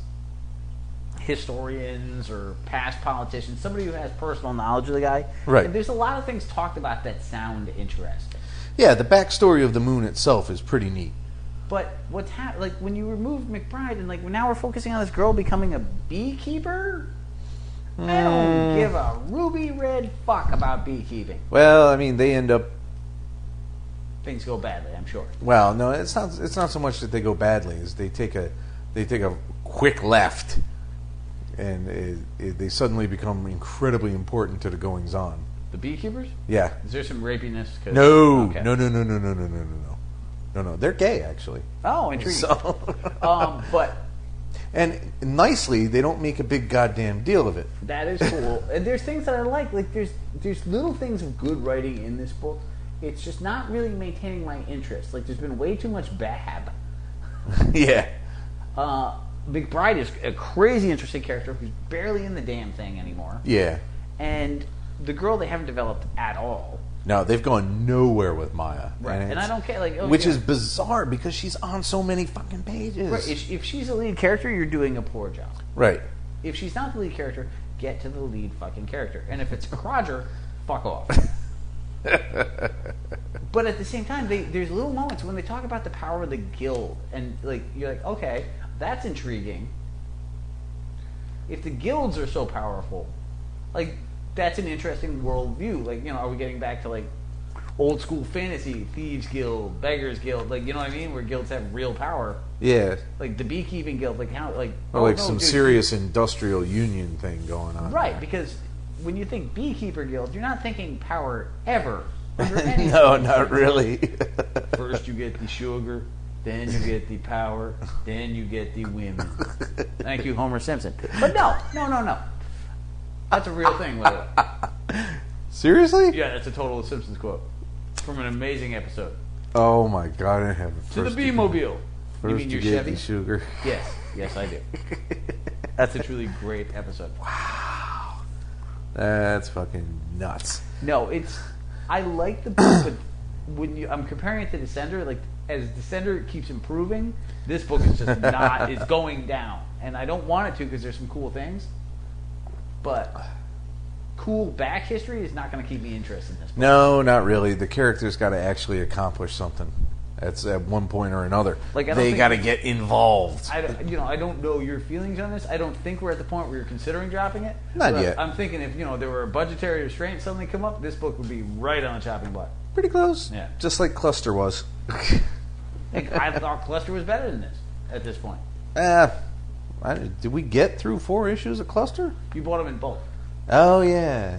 historians or past politicians, somebody who has personal knowledge of the guy. Right. And there's a lot of things talked about that sound interesting. Yeah, the backstory of the moon itself is pretty neat. But what's like when you remove McBride and like now we're focusing on this girl becoming a beekeeper? I don't give a ruby red fuck about beekeeping. Well, I mean, they end up... Things go badly, I'm sure. Well, no, it's not so much that they go badly as they take a quick left, and they suddenly become incredibly important to the goings on. The beekeepers? Yeah. Is there some rapiness? No. Okay. No. They're gay, actually. Oh, intriguing. So, but and nicely, they don't make a big goddamn deal of it. that is cool. And there's things that I like. Like there's little things of good writing in this book. It's just not really maintaining my interest. Like there's been way too much Bab. Yeah. McBride is a crazy interesting character who's barely in the damn thing anymore. Yeah. And the girl they haven't developed at all. No, they've gone nowhere with Maya. Right. And I don't care. Like, which is bizarre because she's on so many fucking pages. Right. If she's a lead character, you're doing a poor job. Right. If she's not the lead character, get to the lead fucking character. And if it's Croger, fuck off. But at the same time, there's little moments when they talk about the power of the guild. And like you're like, okay, that's intriguing. If the guilds are so powerful, like... that's an interesting worldview. Like, you know, are we getting back to like old school fantasy, thieves guild, beggars guild, like, you know what I mean, where guilds have real power? Yeah. Like the beekeeping guild, like how, like some serious industrial union thing going on. Right, there. because when you think beekeeper guild, you're not thinking power ever. Under any No, not really. First you get the sugar, then you get the power, then you get the women. Thank you, Homer Simpson. But no. That's a real thing, by the way. Seriously? Yeah, that's a total Simpsons quote from an amazing episode. Oh my god, I have it. To the Bee-mobile. You mean your Chevy? Sugar. Yes, I do. That's a truly great episode. Wow, that's fucking nuts. No, I like the book, but when I'm comparing it to Descender, like as Descender keeps improving, this book is just not. It's going down, and I don't want it to because there's some cool things, but cool back history is not going to keep me interested in this book. No, not really. The character's got to actually accomplish something. That's at one point or another. They got to get involved. I don't know your feelings on this. I don't think we're at the point where you're considering dropping it. Not yet. I'm thinking if there were a budgetary restraint suddenly come up, this book would be right on the chopping block. Pretty close. Yeah. Just like Cluster was. I thought Cluster was better than this at this point. Did we get through 4 issues of Cluster? You bought them in bulk. Oh, yeah.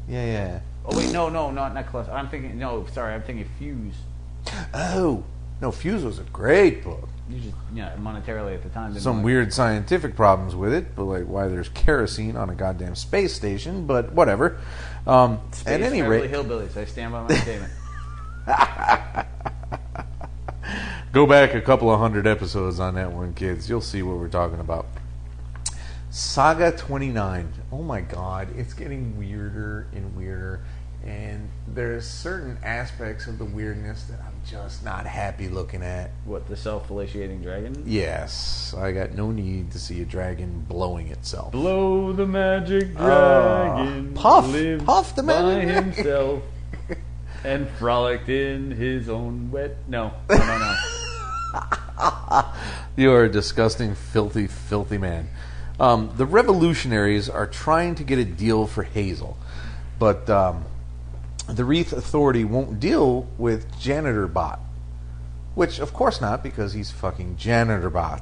Yeah. Oh, wait, no, not Cluster. I'm thinking Fuse. Oh, no, Fuse was a great book. You just, monetarily at the time. Some weird scientific problems with it, but like why there's kerosene on a goddamn space station, but whatever. At any rate, hillbillies. I stand by my statement. Go back a couple of 100 episodes on that one, kids. You'll see what we're talking about. Saga 29. Oh my God, it's getting weirder and weirder. And there's certain aspects of the weirdness that I'm just not happy looking at. What, the self-fellatiating dragon? Yes. I got no need to see a dragon blowing itself. Blow the magic dragon. Puff the magic by dragon. himself and frolicked in his own wet... No. You're a disgusting, filthy, filthy man. The revolutionaries are trying to get a deal for Hazel. But... the Wreath Authority won't deal with Janitor Bot. Which, of course not, because he's fucking Janitor Bot.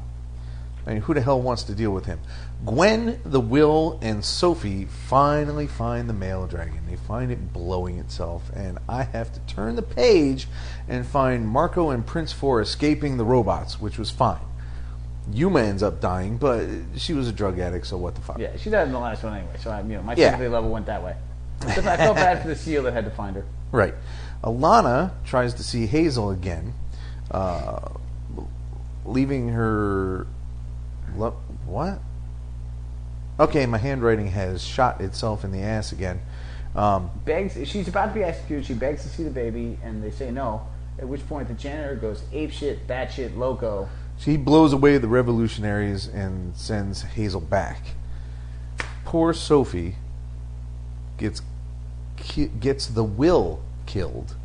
I mean, who the hell wants to deal with him? Gwen, the Will, and Sophie finally find the male dragon. They find it blowing itself, and I have to turn the page and find Marco and Prince 4 escaping the robots, which was fine. Yuma ends up dying, but she was a drug addict, so what the fuck? Yeah, she died in the last one anyway, so my sympathy level went that way. Because I felt bad for the seal that had to find her. Right. Alana tries to see Hazel again, leaving her... What? Okay, my handwriting has shot itself in the ass again. She's about to be executed. She begs to see the baby, and they say no. At which point the janitor goes apeshit, batshit, loco. She blows away the revolutionaries and sends Hazel back. Poor Sophie gets the Will killed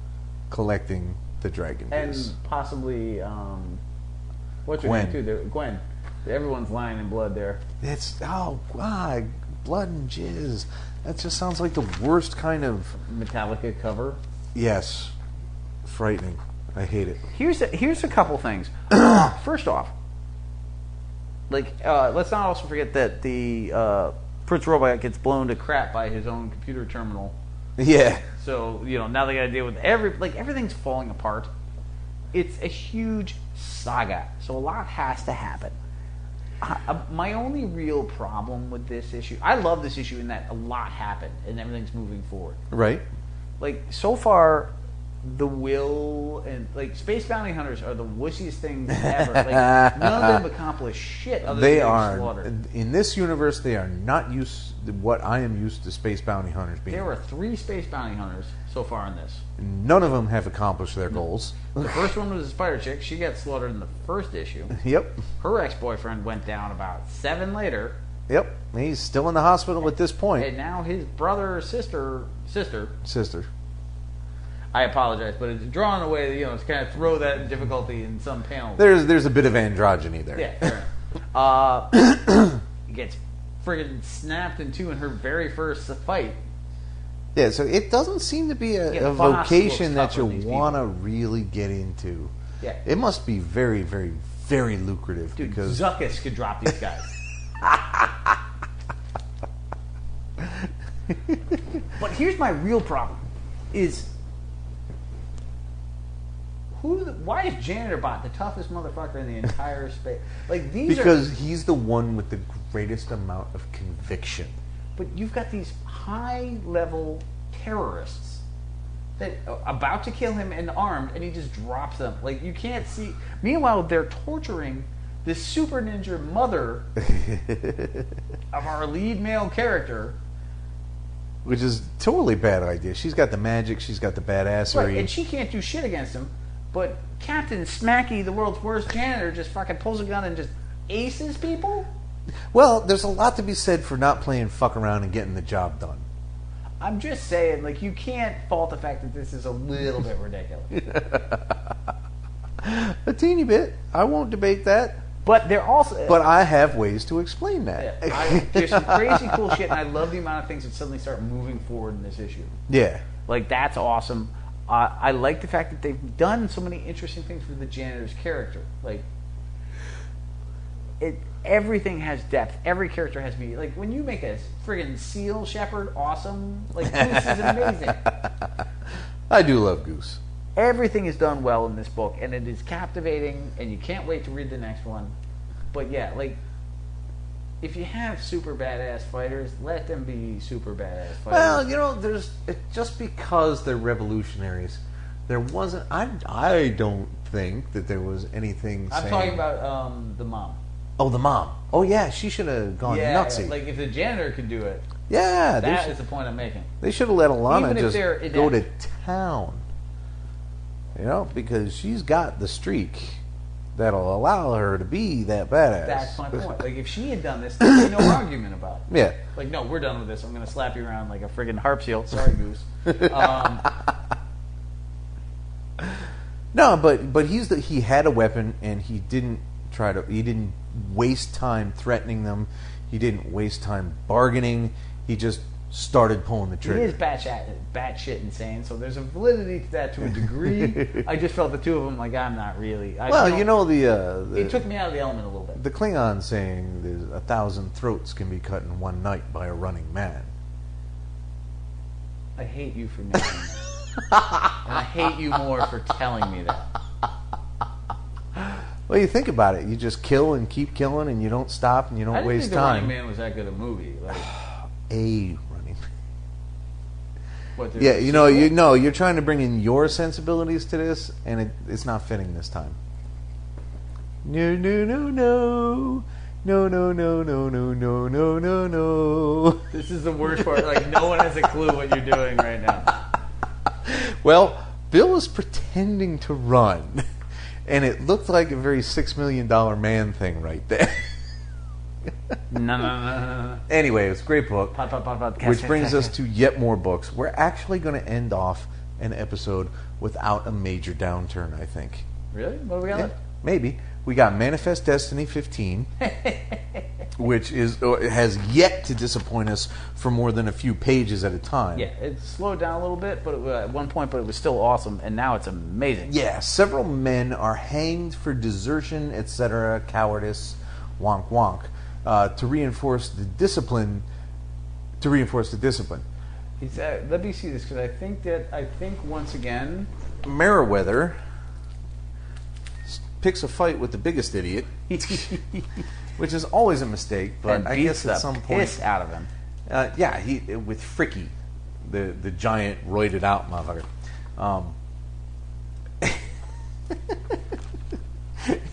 collecting the dragon and juice. possibly what's her Gwen. name too? Gwen. Everyone's lying in blood there. It's God, blood and jizz. That just sounds like the worst kind of Metallica cover. yes, frightening. I hate it. Here's a couple things. First off, let's not also forget that the Prince Robot gets blown to crap by his own computer terminal. Yeah. So, now they got to deal with everything's falling apart. It's a huge saga. So a lot has to happen. My only real problem with this issue, I love this issue in that a lot happened and everything's moving forward. Right. So far, the Will and Space Bounty Hunters are the wussiest things ever. None of them accomplish shit other than getting slaughtered. In this universe, they are not used to what I am used to Space Bounty Hunters being. There were 3 Space Bounty Hunters so far in this. None of them have accomplished their goals. The first one was a spider chick. She got slaughtered in the first issue. Yep. Her ex-boyfriend went down about 7 later. Yep. He's still in the hospital at this point. And now his brother or sister. I apologize, but it's drawn in a way that, it's kind of throw that difficulty in some panels. There's a bit of androgyny there. Yeah, fair enough. Gets friggin' snapped in two in her very first fight. Yeah, so it doesn't seem to be a vocation that you want to really get into. Yeah. It must be very, very, very lucrative. Dude, because Zuckus could drop these guys. But here's my real problem: is why is Janitor Bot the toughest motherfucker in the entire space? Because he's the one with the greatest amount of conviction. But you've got these high-level terrorists that are about to kill him and armed, and he just drops them. You can't see. Meanwhile, they're torturing this super ninja mother of our lead male character. Which is totally bad idea. She's got the magic, she's got the badassery. Right, and she can't do shit against him. But Captain Smacky, the world's worst janitor, just fucking pulls a gun and just aces people? Well, there's a lot to be said for not playing fuck around and getting the job done. I'm just saying, like, you can't fault the fact that this is a little bit ridiculous. A teeny bit. I won't debate that. But they're also... But I have ways to explain that. There's some crazy cool shit, and I love the amount of things that suddenly start moving forward in this issue. Yeah. Like, that's awesome. I like the fact that they've done so many interesting things with the janitor's character. Like, everything has depth. Every character has to be... Like, when you make a friggin' seal shepherd awesome, like, Goose is amazing. I do love Goose. Everything is done well in this book, and it is captivating, and you can't wait to read the next one. But yeah, like, if you have super badass fighters, let them be super badass fighters. Well, you know, just because they're revolutionaries, there wasn't... I don't think that there was anything I'm saying... talking about the mom. Oh, the mom. Oh, yeah, she should have gone nutsy. Like, if the janitor could do it, yeah, that is the point I'm making. They should have let Alana Even if just they're go to inept. town. You know, because she's got the streak that'll allow her to be that badass. That's my point. Like, if she had done this, there'd be no argument about it. Yeah. Like, no, we're done with this. I'm going to slap you around like a friggin' harp seal. Sorry, Goose. No, but he had a weapon, and he didn't waste time threatening them. He didn't waste time bargaining. He just started pulling the trigger. He is batshit insane, so there's a validity to that to a degree. I just felt the two of them like, I'm not really. It took me out of the element a little bit. The Klingon saying there's 1,000 throats can be cut in one night by a running man. I hate you for knowing that. And I hate you more for telling me that. Well, you think about it. You just kill and keep killing, and you don't stop, and you don't waste time. I didn't think The Running Man was that good a movie. Like, a running. What, Yeah, you're trying to bring in your sensibilities to this, and it's not fitting this time. No. This is the worst part. Like, no one has a clue what you're doing right now. Well, Bill is pretending to run, and it looked like a very $6 million man thing right there. No. Anyway, it's a great book, Pot, which brings us to yet more books. We're actually going to end off an episode without a major downturn, I think. Really? What do we got left? Maybe. We got Manifest Destiny 15, which has yet to disappoint us for more than a few pages at a time. Yeah, it slowed down a little bit, but at one point, but it was still awesome, and now it's amazing. Yeah, several men are hanged for desertion, etc., cowardice, wonk wonk, to reinforce the discipline. Let me see this, because I think once again, Meriwether picks a fight with the biggest idiot, which is always a mistake, but and I guess at some point, piss out of him. With Fricky, the giant roided out motherfucker.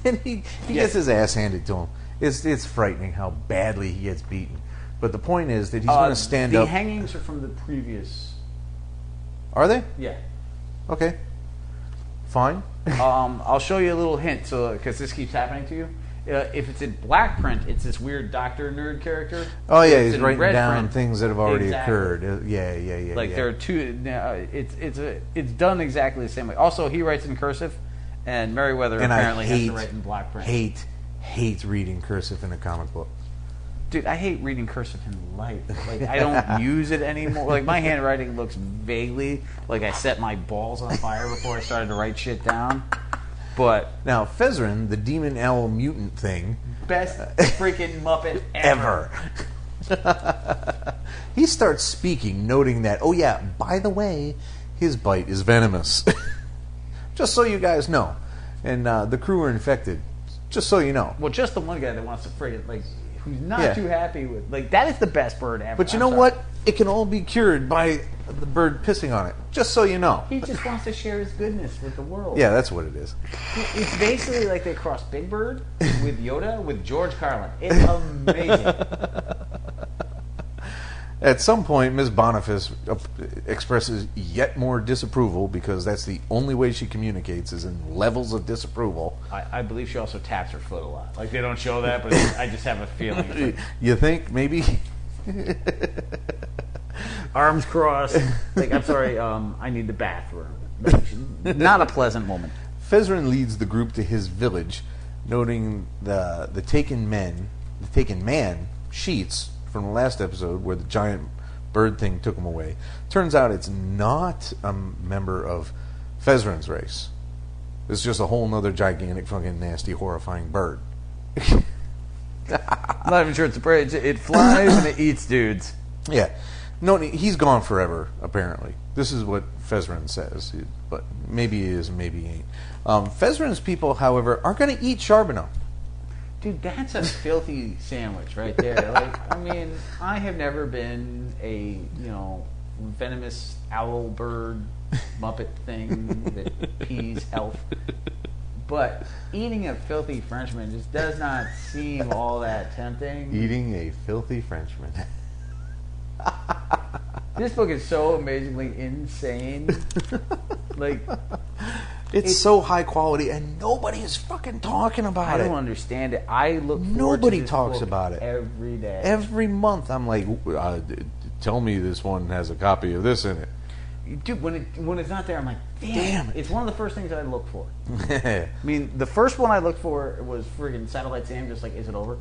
And he gets his ass handed to him. It's frightening how badly he gets beaten. But the point is that he's going to stand up. The hangings are from the previous. Are they? Yeah. Okay. Fine. I'll show you a little hint, because this keeps happening to you. If it's in black print, it's this weird doctor nerd character. Oh yeah, If he's it's in writing red down print, things that have already exactly. occurred. Yeah. Like there are two. It's done exactly the same way. Also, he writes in cursive, and Meriwether apparently has to write in black print. Hate reading cursive in a comic book. Dude, I hate reading cursive in life. Like, I don't use it anymore. Like, my handwriting looks vaguely like I set my balls on fire before I started to write shit down. But now, Fezrin, the demon owl mutant thing, best freaking Muppet ever. He starts speaking, noting that, oh yeah, by the way, his bite is venomous. Just so you guys know. And the crew are infected. Just so you know. Well, just the one guy that wants to friggin', like, who's not too happy with, like, that is the best bird ever. But you know what? It can all be cured by the bird pissing on it. Just so you know. He just wants to share his goodness with the world. Yeah, that's what it is. It's basically like they crossed Big Bird with Yoda with George Carlin. It's amazing. At some point, Ms. Boniface expresses yet more disapproval because that's the only way she communicates is in levels of disapproval. I believe she also taps her foot a lot. Like, they don't show that, but I just have a feeling. It's like, You think maybe? arms crossed. Like, I'm sorry, I need the bathroom. Not a pleasant moment. Fezrin leads the group to his village, noting the taken man sheets from the last episode where the giant bird thing took him away. Turns out it's not a member of Fezrin's race. It's just a whole nother gigantic, fucking nasty, horrifying bird. I'm not even sure it's a bird. It flies and it eats dudes. Yeah. No, he's gone forever, apparently. This is what Fezrin says. But maybe he is, maybe he ain't. Fezrin's people, however, aren't going to eat Charbonneau. Dude, that's a filthy sandwich right there. Like, I mean, I have never been a, venomous owl bird Muppet thing that pees health. But eating a filthy Frenchman just does not seem all that tempting. Eating a filthy Frenchman. This book is so amazingly insane. Like, it's so high quality, and nobody is fucking talking about it. I don't understand it. I look forward Nobody to this talks book about it every day. Every month, I'm like, tell me this one has a copy of this in it. Dude, when it's not there, I'm like, damn it. It's one of the first things I look for. Yeah. I mean, the first one I looked for was friggin' Satellite Sam, just like, is it over?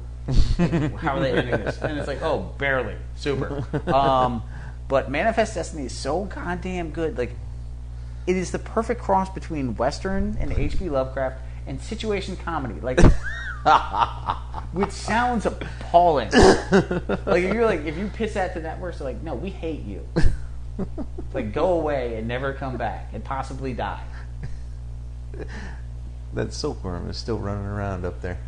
Like, how are they ending this? And it's like, oh, barely. Super. But Manifest Destiny is so goddamn good. Like, it is the perfect cross between Western and H.P. Lovecraft and situation comedy. Like, which sounds appalling. Like, if you pitch that to networks, they're like, no, we hate you. Like, go away and never come back and possibly die. That silkworm is still running around up there.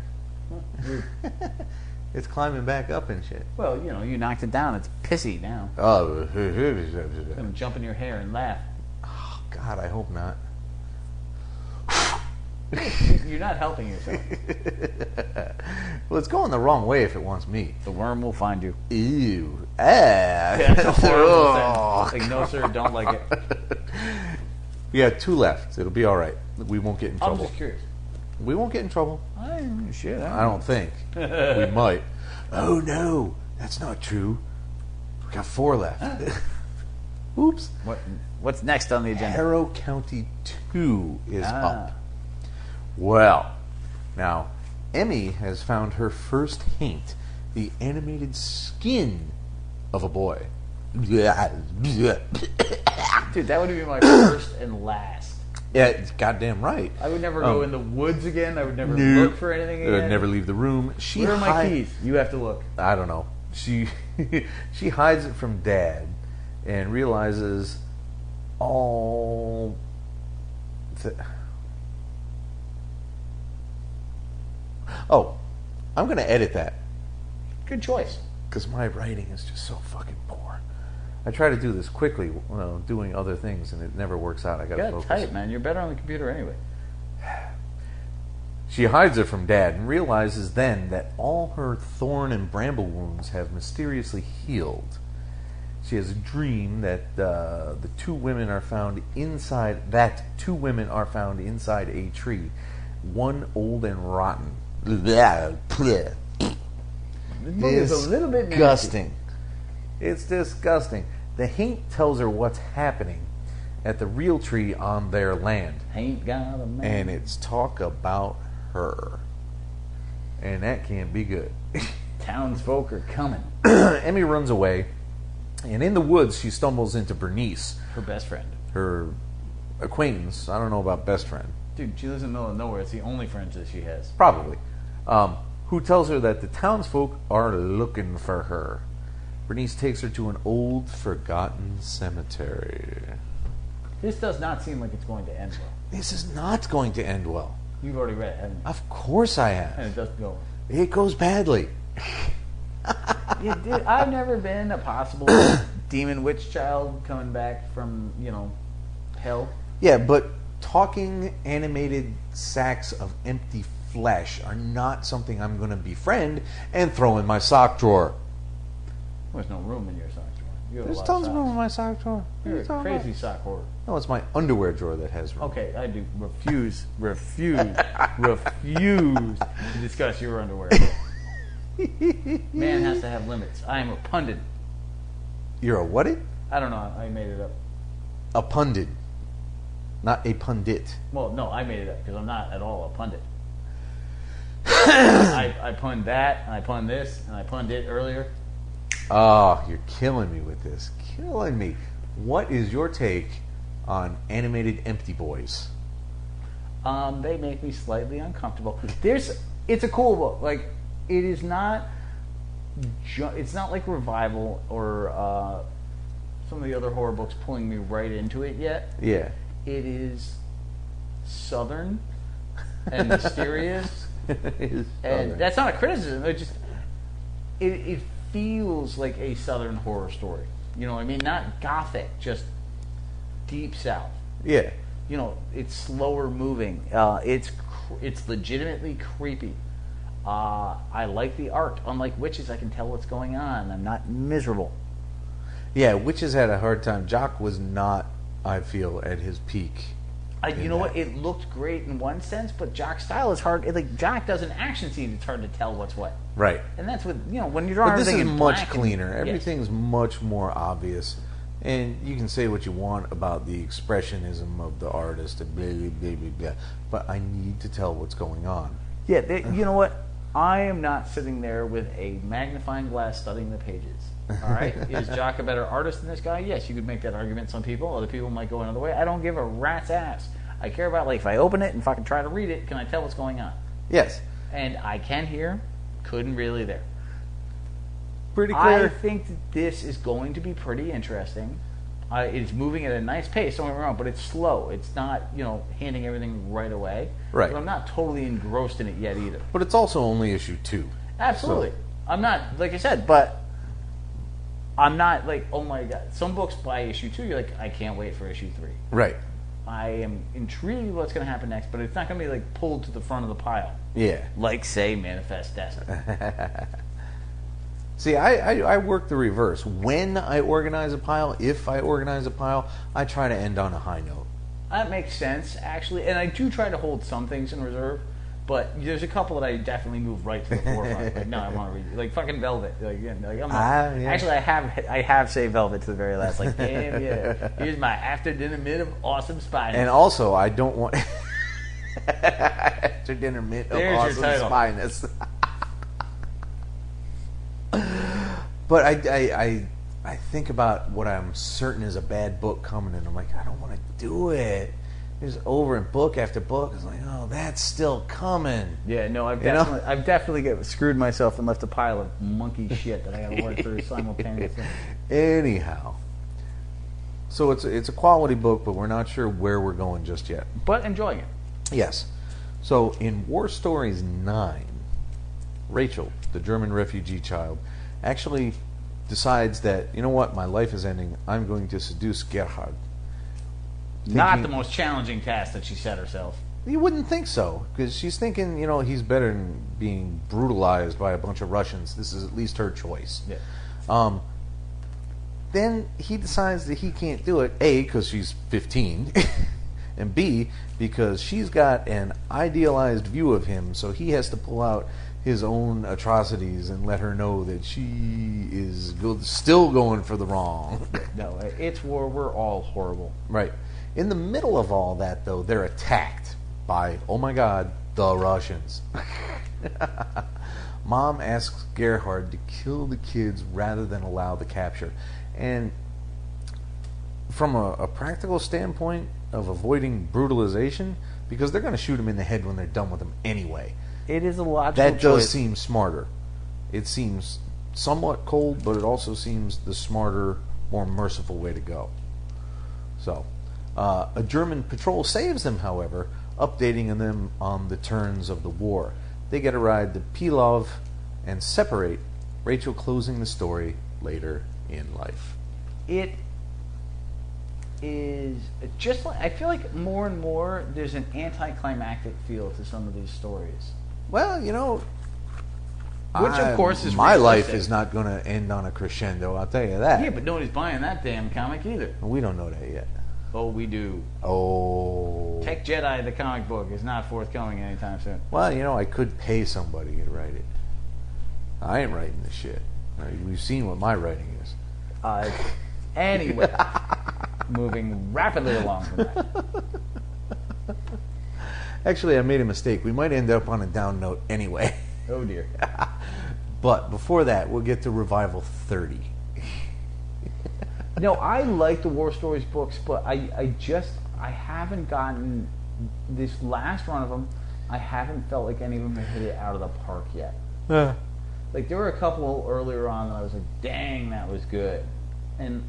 It's climbing back up and shit. Well, you knocked it down. It's pissy now. Oh, It's gonna jump in your hair and laugh. oh God, I hope not. You're not helping yourself. Well, it's going the wrong way if it wants me. The worm will find you. Ew. Ah. Yeah, that's a horrible sentence. Like, no, sir, don't like it. We got 2 left. It'll be all right. We won't get in I'm trouble. just curious. We won't get in trouble. Shit. I don't think. We might. Oh, no. That's not true. We got 4 left. Oops. What's next on the agenda? Harrow County 2 is up. Well, now, Emmy has found her first haint, the animated skin of a boy. Dude, that would be my first and last. Yeah, it's goddamn right. I would never go in the woods again. I would never look for anything again. I would never leave the room. Where are my keys? You have to look. I don't know. She hides it from Dad and realizes all... Oh, I'm going to edit that. Good choice. Because my writing is just so fucking poor. I try to do this quickly, doing other things, and it never works out. I got to focus. Type, man. You're better on the computer anyway. She hides it from Dad and realizes then that all her thorn and bramble wounds have mysteriously healed. She has a dream that the 2 women are found inside a tree, one old and rotten. This book is a little bit disgusting. It's disgusting. The haint tells her what's happening at the real tree on their land. Ain't got a man. And it's talk about her. And that can't be good. Townsfolk are coming. Emmy runs away, and in the woods she stumbles into Bernice, Her best friend. her acquaintance. I don't know about best friend. Dude, she lives in the middle of nowhere. It's the only friends that she has. Probably. Who tells her that the townsfolk are looking for her. Bernice takes her to an old, forgotten cemetery. This does not seem like it's going to end well. This is not going to end well. You've already read it, haven't you? Of course I have. And it doesn't go. It goes badly. Yeah, dude, I've never been a possible demon witch child coming back from, hell. Yeah, but talking animated sacks of empty flesh are not something I'm going to befriend and throw in my sock drawer. There's no room in your sock drawer. You have There's a lot tons of of room in socks. my sock drawer. What are You're you a talking crazy about? sock hoarder. No, it's my underwear drawer that has room. Okay, I do refuse to discuss your underwear. Man has to have limits. I am a pundit. You're a what? I don't know. I made it up. A pundit, not a pundit. Well, no, I made it up because I'm not at all a pundit. I punned that, and I punned this, and I punned it earlier. Oh, you're killing me with this. Killing me. What is your take on animated empty boys? They make me slightly uncomfortable. It's a cool book. Like, it is not. It's not like Revival or some of the other horror books pulling me right into it yet. Yeah. It is southern and mysterious. And that's not a criticism. It feels like a southern horror story. You know what I mean? Not gothic, just deep south. Yeah. You know, it's slower moving. It's legitimately creepy. I like the art. Unlike Witches, I can tell what's going on. I'm not miserable. Yeah, Witches had a hard time. Jock was not, I feel, at his peak. You know what? It looked great in one sense, but Jock's style is hard. Like, Jock does an action scene, it's hard to tell what's what. Right. And that's what, you know, when you're drawing But this everything is in much black cleaner. and, Everything's much more obvious. And you can say what you want about the expressionism of the artist and blah, blah, blah, blah, blah, but I need to tell what's going on. Yeah, you know what? I am not sitting there with a magnifying glass studying the pages. All right? Is Jock a better artist than this guy? Yes, you could make that argument. Some people, other people might go another way. I don't give a rat's ass. I care about, like, if I open it and fucking try to read it, can I tell what's going on? Yes. And I can here, couldn't really there. Pretty clear. I think that this is going to be pretty interesting. It's moving at a nice pace, don't get me wrong, but it's slow. It's not, you know, handing everything right away. Right. But I'm not totally engrossed in it yet either. But it's also only issue 2. Absolutely. So. I'm not, like I said, but I'm not like, oh my God. Some books by issue 2, you're like, I can't wait for issue 3. Right. I am intrigued what's going to happen next, but it's not going to be like pulled to the front of the pile. Yeah. Like, say, Manifest Destiny. See, I work the reverse. When I organize a pile, if I organize a pile, I try to end on a high note. That makes sense, actually. And I do try to hold some things in reserve, but there's a couple that I definitely move right to the forefront. Like, no, I want to read it. Like fucking Velvet. Like, yeah, like I'm not, yeah. Actually, I have saved Velvet to the very last. Like, damn, yeah. Here's my after dinner mitt of awesome spineless. And also, I don't want after dinner mitt of There's awesome your title. spineless. But I think about what I'm certain is a bad book coming, and I'm like, I don't want to do it. It's over in book after book. It's like, oh, that's still coming. Yeah, no, I've definitely screwed myself and left a pile of monkey shit that I got to work through simultaneously. Anyhow, so it's a quality book, but we're not sure where we're going just yet. But enjoying it. Yes. So in War Stories 9, Rachel, the German refugee child, actually decides that, you know what, my life is ending. I'm going to seduce Gerhard. Not the most challenging task that she set herself. You wouldn't think so, because she's thinking, you know, he's better than being brutalized by a bunch of Russians. This is at least her choice. Yeah. Then he decides that he can't do it, A, because she's 15, and B, because she's got an idealized view of him, so he has to pull out his own atrocities and let her know that she is still going for the wrong. No, it's war. We're all horrible. Right. In the middle of all that, though, they're attacked by, oh my God, the Russians. Mom asks Gerhard to kill the kids rather than allow the capture. And from a practical standpoint of avoiding brutalization, because they're going to shoot him in the head when they're done with him anyway. It is a logical That choice. does seem smarter. It seems somewhat cold, but it also seems the smarter, more merciful way to go. So, a German patrol saves them, however, updating them on the turns of the war. They get a ride to Pilov and separate, Rachel closing the story later in life. It is just like, I feel like more and more there's an anticlimactic feel to some of these stories. Well, you know, Which, of course, is my life realistic. is not going to end on a crescendo. I'll tell you that. Yeah, but nobody's buying that damn comic either. We don't know that yet. Oh, we do. Oh. Tech Jedi, the comic book, is not forthcoming anytime soon. Well, I could pay somebody to write it. I ain't writing this shit. We've seen what my writing is. Anyway, moving rapidly along from that. Actually, I made a mistake. We might end up on a down note anyway. Oh dear. But before that, we'll get to Revival 30. No, I like the War Stories books, but I haven't gotten this last run of them. I haven't felt like any of them have hit it out of the park yet. Like there were a couple earlier on that I was like, dang, that was good. And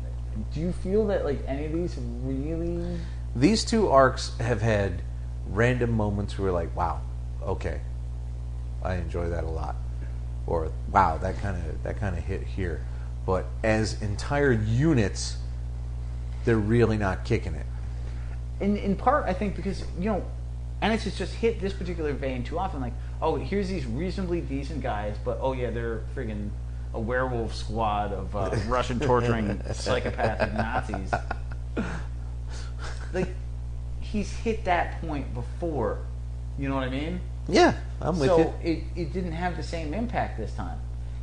do you feel that like any of these have really? These two arcs have had random moments where we're like, wow, okay, I enjoy that a lot, or wow, that kind of hit here. But as entire units, they're really not kicking it. In part, I think because and it's just hit this particular vein too often. Like, oh, here's these reasonably decent guys, but oh yeah, they're friggin' a werewolf squad of Russian torturing psychopathic Nazis. Like, he's hit that point before. You know what I mean? Yeah, I'm with you. So it didn't have the same impact this time.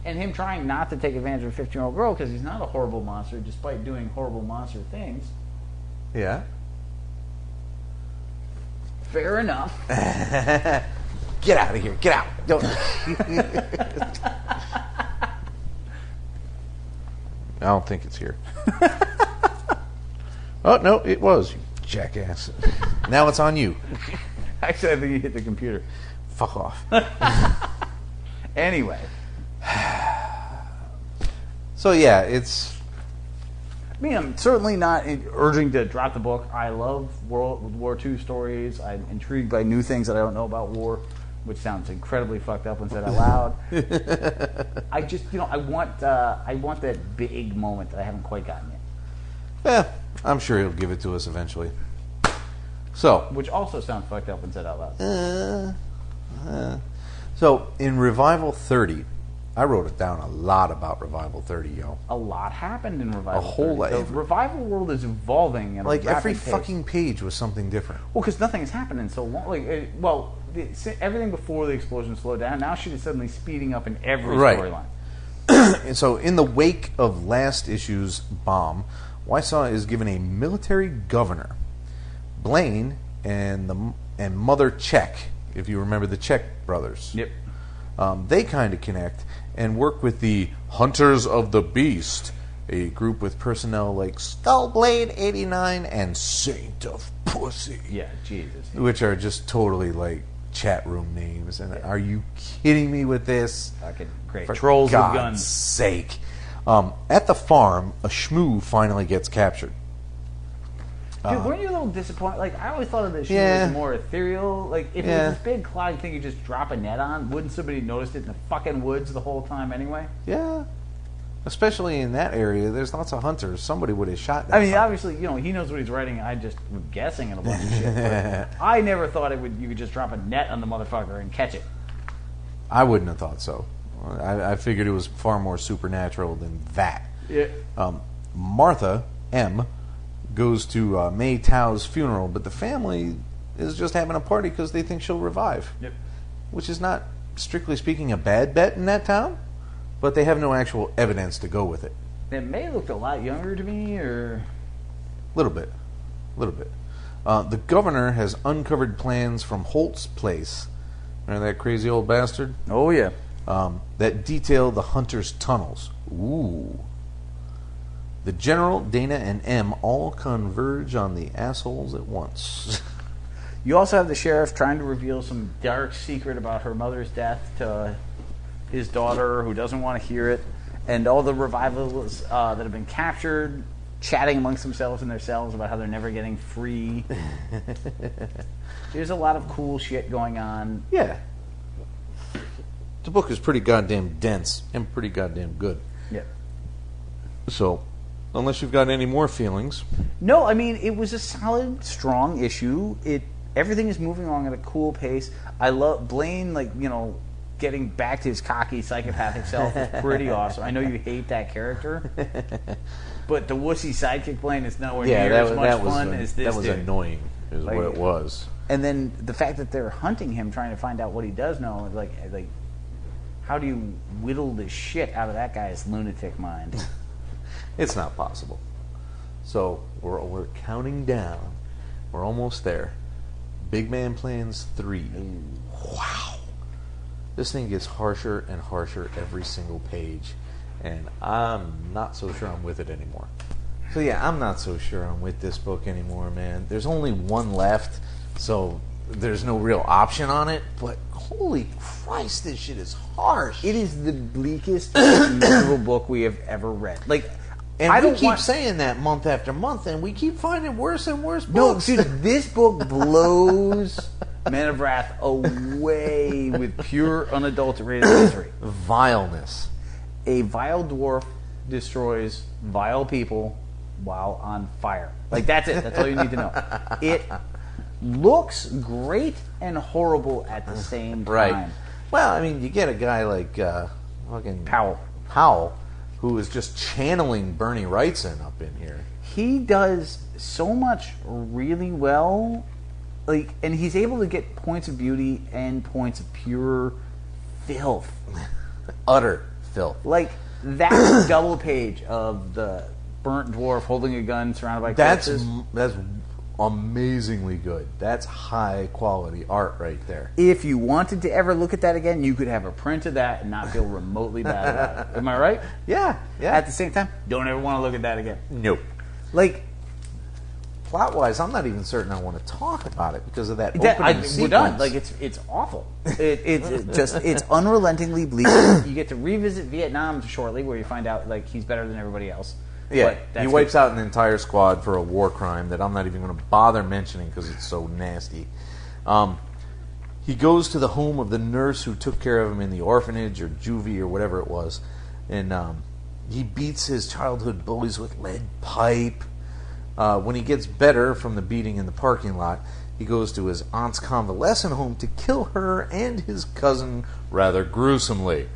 And him trying not to take advantage of a 15-year-old girl because he's not a horrible monster, despite doing horrible monster things. Yeah. Fair enough. Get out of here. Get out. Don't. I don't think it's here. Oh, no, it was, you jackass. Now it's on you. Actually, I think you hit the computer. Fuck off. Anyway. So, yeah, it's... I mean, I'm certainly not urging to drop the book. I love World War II stories. I'm intrigued by new things that I don't know about war, which sounds incredibly fucked up when said out loud. I just, I want that big moment that I haven't quite gotten yet. Yeah, I'm sure he'll give it to us eventually. So, which also sounds fucked up when said out loud. So, in Revival 30, I wrote it down a lot about Revival 30, yo. A lot happened in Revival 30. A whole lot. The Revival world is evolving at like a rapid every pace. fucking page was something different. Well, because nothing has happened in so long. Like, everything before the explosion slowed down. Now shit is suddenly speeding up in every storyline. And so, in the wake of last issue's bomb, Wysaw is given a military governor. Blaine and Mother Czech, if you remember the Czech brothers. Yep. They kind of connect and work with the Hunters of the Beast, a group with personnel like Skullblade 89 and Saint of Pussy. Yeah, Jesus. Which are just totally like chat room names. And are you kidding me with this? Fucking great. For Trolls God's with guns. sake. At the farm, a shmoo finally gets captured. Dude, weren't you a little disappointed? Like, I always thought of this shit Yeah. as more ethereal. Like, if it Yeah. was this big cloud thing you just drop a net on, wouldn't somebody notice it in the fucking woods the whole time anyway? Yeah. Especially in that area, there's lots of hunters. Somebody would have shot that. I mean, fucker. obviously, he knows what he's writing. I just was guessing at a bunch of shit. But I never thought you could just drop a net on the motherfucker and catch it. I wouldn't have thought so. I figured it was far more supernatural than that. Yeah. Martha, M, goes to May Tao's funeral, but the family is just having a party because they think she'll revive. Yep. Which is not, strictly speaking, a bad bet in that town, but they have no actual evidence to go with it. It may have looked a lot younger to me, or... Little bit. The governor has uncovered plans from Holt's place. Remember that crazy old bastard? Oh, yeah. That detail the hunter's tunnels. Ooh. The general, Dana, and M all converge on the assholes at once. You also have the sheriff trying to reveal some dark secret about her mother's death to his daughter, who doesn't want to hear it, and all the revivals that have been captured chatting amongst themselves in their cells about how they're never getting free. There's a lot of cool shit going on. Yeah. The book is pretty goddamn dense and pretty goddamn good. Yeah. So, unless you've got any more feelings. No, I mean, it was a solid, strong issue. Everything is moving along at a cool pace. I love Blaine, getting back to his cocky psychopathic self is pretty awesome. I know you hate that character, but the wussy sidekick playing is nowhere near as much fun as this. That was dude. annoying, is what it was. And then the fact that they're hunting him, trying to find out what he does know, like how do you whittle the shit out of that guy's lunatic mind? It's not possible. So we're counting down. We're almost there. Big Man Plans 3. Wow. This thing gets harsher and harsher every single page, and I'm not so sure I'm with it anymore. So yeah, I'm not so sure I'm with this book anymore, man. There's only one left, so there's no real option on it, but holy Christ, this shit is harsh. It is the bleakest, miserable book we have ever read. Like, and I don't keep saying that month after month, and we keep finding worse and worse books. No, dude, this book blows Men of Wrath away with pure, unadulterated misery. Vileness. A vile dwarf destroys vile people while on fire. Like, that's it. That's all you need to know. It looks great and horrible at the same time. Right. Well, I mean, you get a guy like fucking Powell, who is just channeling Bernie Wrightson up in here. He does so much really well, like, and he's able to get points of beauty and points of pure filth, Utter filth. like that double page of the burnt dwarf holding a gun surrounded by corpses. That's amazingly good. That's high quality art right there. If you wanted to ever look at that again, you could have a print of that and not feel remotely bad about it. Am I right? Yeah. At the same time, don't ever want to look at that again. Nope. Like, plot wise, I'm not even certain I want to talk about it because of that opening sequence. We're done. Like, it's awful. It's unrelentingly bleak. You get to revisit Vietnam shortly, where you find out like he's better than everybody else. Yeah, he wipes out an entire squad for a war crime that I'm not even going to bother mentioning because it's so nasty. He goes to the home of the nurse who took care of him in the orphanage or juvie or whatever it was, and he beats his childhood bullies with lead pipe. When he gets better from the beating in the parking lot, he goes to his aunt's convalescent home to kill her and his cousin rather gruesomely.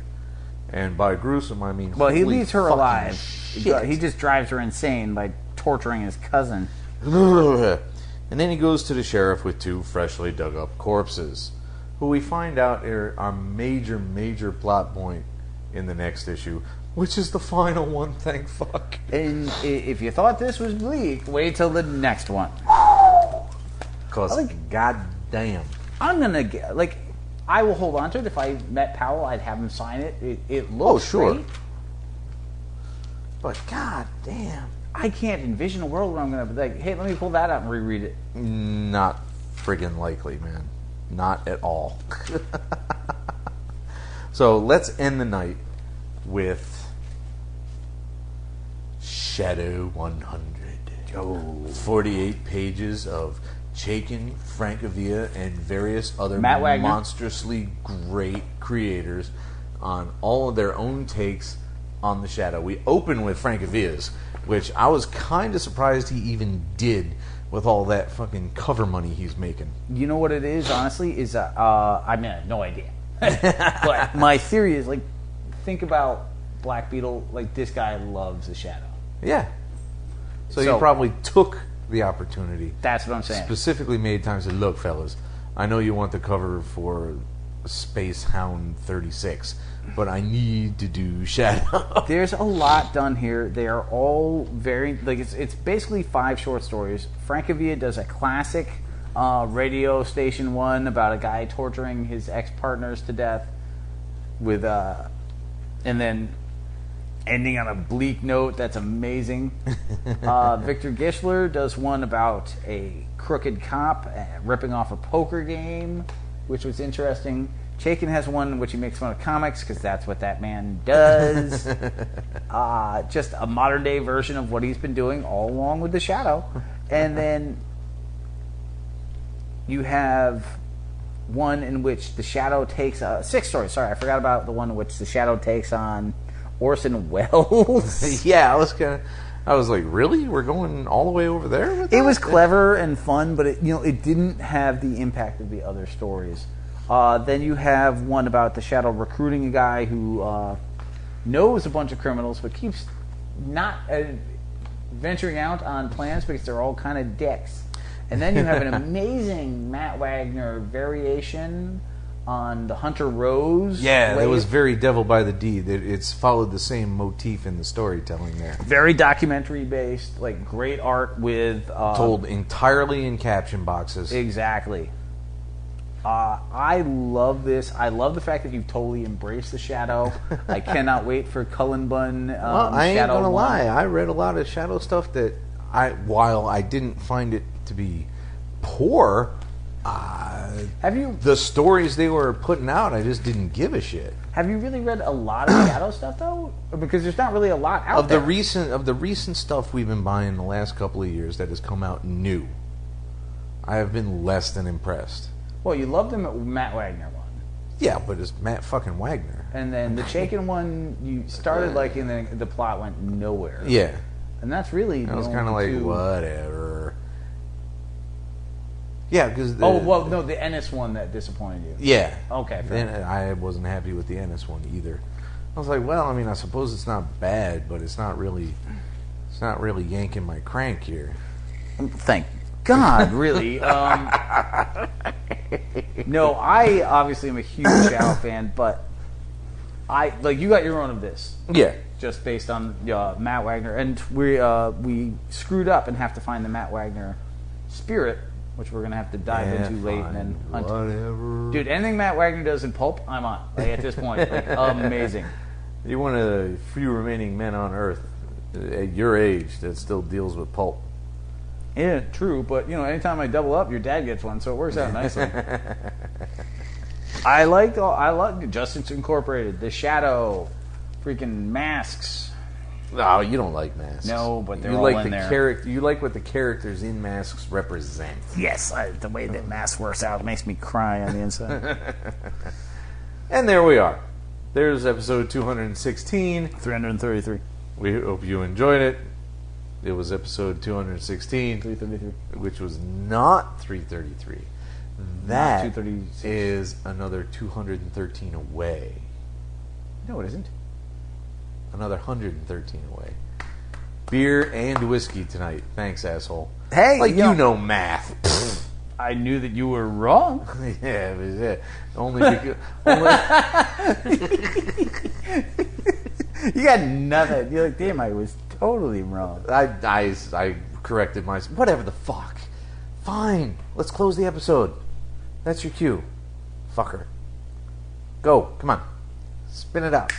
And by gruesome, I mean he leaves her alive. Shit. He just drives her insane by torturing his cousin. And then he goes to the sheriff with 2 freshly dug up corpses, who we find out are our major plot point in the next issue, which is the final one, thank fuck. And if you thought this was bleak, wait till the next one. Because, goddamn. I'm going to get, like, I will hold on to it. If I met Powell, I'd have him sign it. It looks great. But goddamn. I can't envision a world where I'm going to be like, hey, let me pull that out and reread it. Not friggin' likely, man. Not at all. So let's end the night with Shadow 100. 48 pages of Chaykin, Frankevilla, and various other monstrously great creators on all of their own takes on the Shadow. We open with Frankevilla's, which I was kind of surprised he even did with all that fucking cover money he's making. You know what it is, honestly? Is I mean, I have no idea. But my theory is, like, think about Black Beetle. Like, this guy loves the Shadow. Yeah. So he probably took the opportunity. That's what I'm saying. Specifically made time to say, look, fellas, I know you want the cover for Space Hound 36, but I need to do Shadow. There's a lot done here. They are all very, like, it's basically 5 short stories. Frankevilla does a classic radio station one about a guy torturing his ex-partners to death with and then ending on a bleak note that's amazing. Victor Gischler does one about a crooked cop ripping off a poker game, which was interesting. Chaykin has one in which he makes fun of comics because that's what that man does. Just a modern day version of what he's been doing all along with the Shadow. And then you have one in which the Shadow takes 6 stories. Sorry, I forgot about the one in which the Shadow takes on Orson Welles. Yeah, I was like, really? We're going all the way over there with that? It was clever and fun, but it didn't have the impact of the other stories. Then you have one about the Shadow recruiting a guy who knows a bunch of criminals but keeps not venturing out on plans because they're all kind of dicks. And then you have an amazing Matt Wagner variation on the Hunter Rose. Yeah, wave. it was very Devil by the Deed. It's followed the same motif in the storytelling there. Very documentary based, like great art with Told entirely in caption boxes. Exactly. I love this. I love the fact that you've totally embraced the Shadow. I cannot wait for Cullen Bunn. Well, I ain't Shadow gonna 1. lie. I read a lot of Shadow stuff that while I didn't find it to be poor, Have you the stories they were putting out, I just didn't give a shit. Have you really read a lot of Shadow stuff though? Because there's not really a lot out Of there. the recent stuff we've been buying the last couple of years that has come out new, I have been less than impressed. Well, you loved the Matt Wagner one. Yeah, but it's Matt fucking Wagner. And then the Chaykin one, you started liking, the plot went nowhere. Yeah. And that's really I was the kind of only like, two. Whatever. Yeah, because... the Ennis one that disappointed you. Yeah. Okay, fair Then I wasn't happy with the Ennis one either. I was like, well, I mean, I suppose it's not bad, but it's not really yanking my crank here. Thank God, really. No, I obviously am a huge Shadow fan, but you got your own of this. Yeah. Just based on Matt Wagner, and we screwed up and have to find the Matt Wagner spirit, which we're gonna have to dive into late and then hunt. Whatever. Dude, anything Matt Wagner does in pulp, I'm on. Like, at this point, amazing. You're one of the few remaining men on Earth at your age that still deals with pulp. Yeah, true, but anytime I double up, your dad gets one, so it works out nicely. I like Justice Incorporated, The Shadow, freaking Masks. No, you don't like Masks. No, but they're you all like in the there. You like what the characters in Masks represent. Yes, the way that Mask works out makes me cry on the inside. And there we are. There's episode 216. 333. We hope you enjoyed it. It was episode 216, 333. which was not 333. That 236. is another 213 away. No, it isn't. Another 113 away. Beer and whiskey tonight. Thanks, asshole. Hey, like you know math. I knew that you were wrong. Yeah, it was it. Only You got nothing. You're like, damn, I was totally wrong. I corrected myself. Whatever the fuck. Fine. Let's close the episode. That's your cue. Fucker. Go. Come on. Spin it out.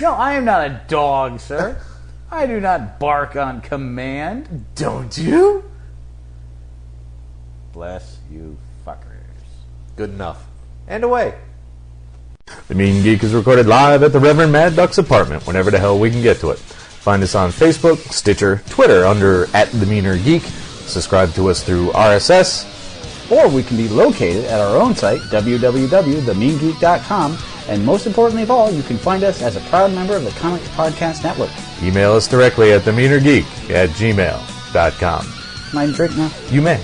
No, I am not a dog, sir. I do not bark on command. Don't you? Bless you fuckers. Good enough. And away. The Mean Geek is recorded live at the Reverend Mad Duck's apartment whenever the hell we can get to it. Find us on Facebook, Stitcher, Twitter under @TheMeanerGeek. Subscribe to us through RSS. Or we can be located at our own site, www.themeangeek.com. And most importantly of all, you can find us as a proud member of the Comics Podcast Network. Email us directly at themeanergeek@gmail.com. Mind drink now? You may.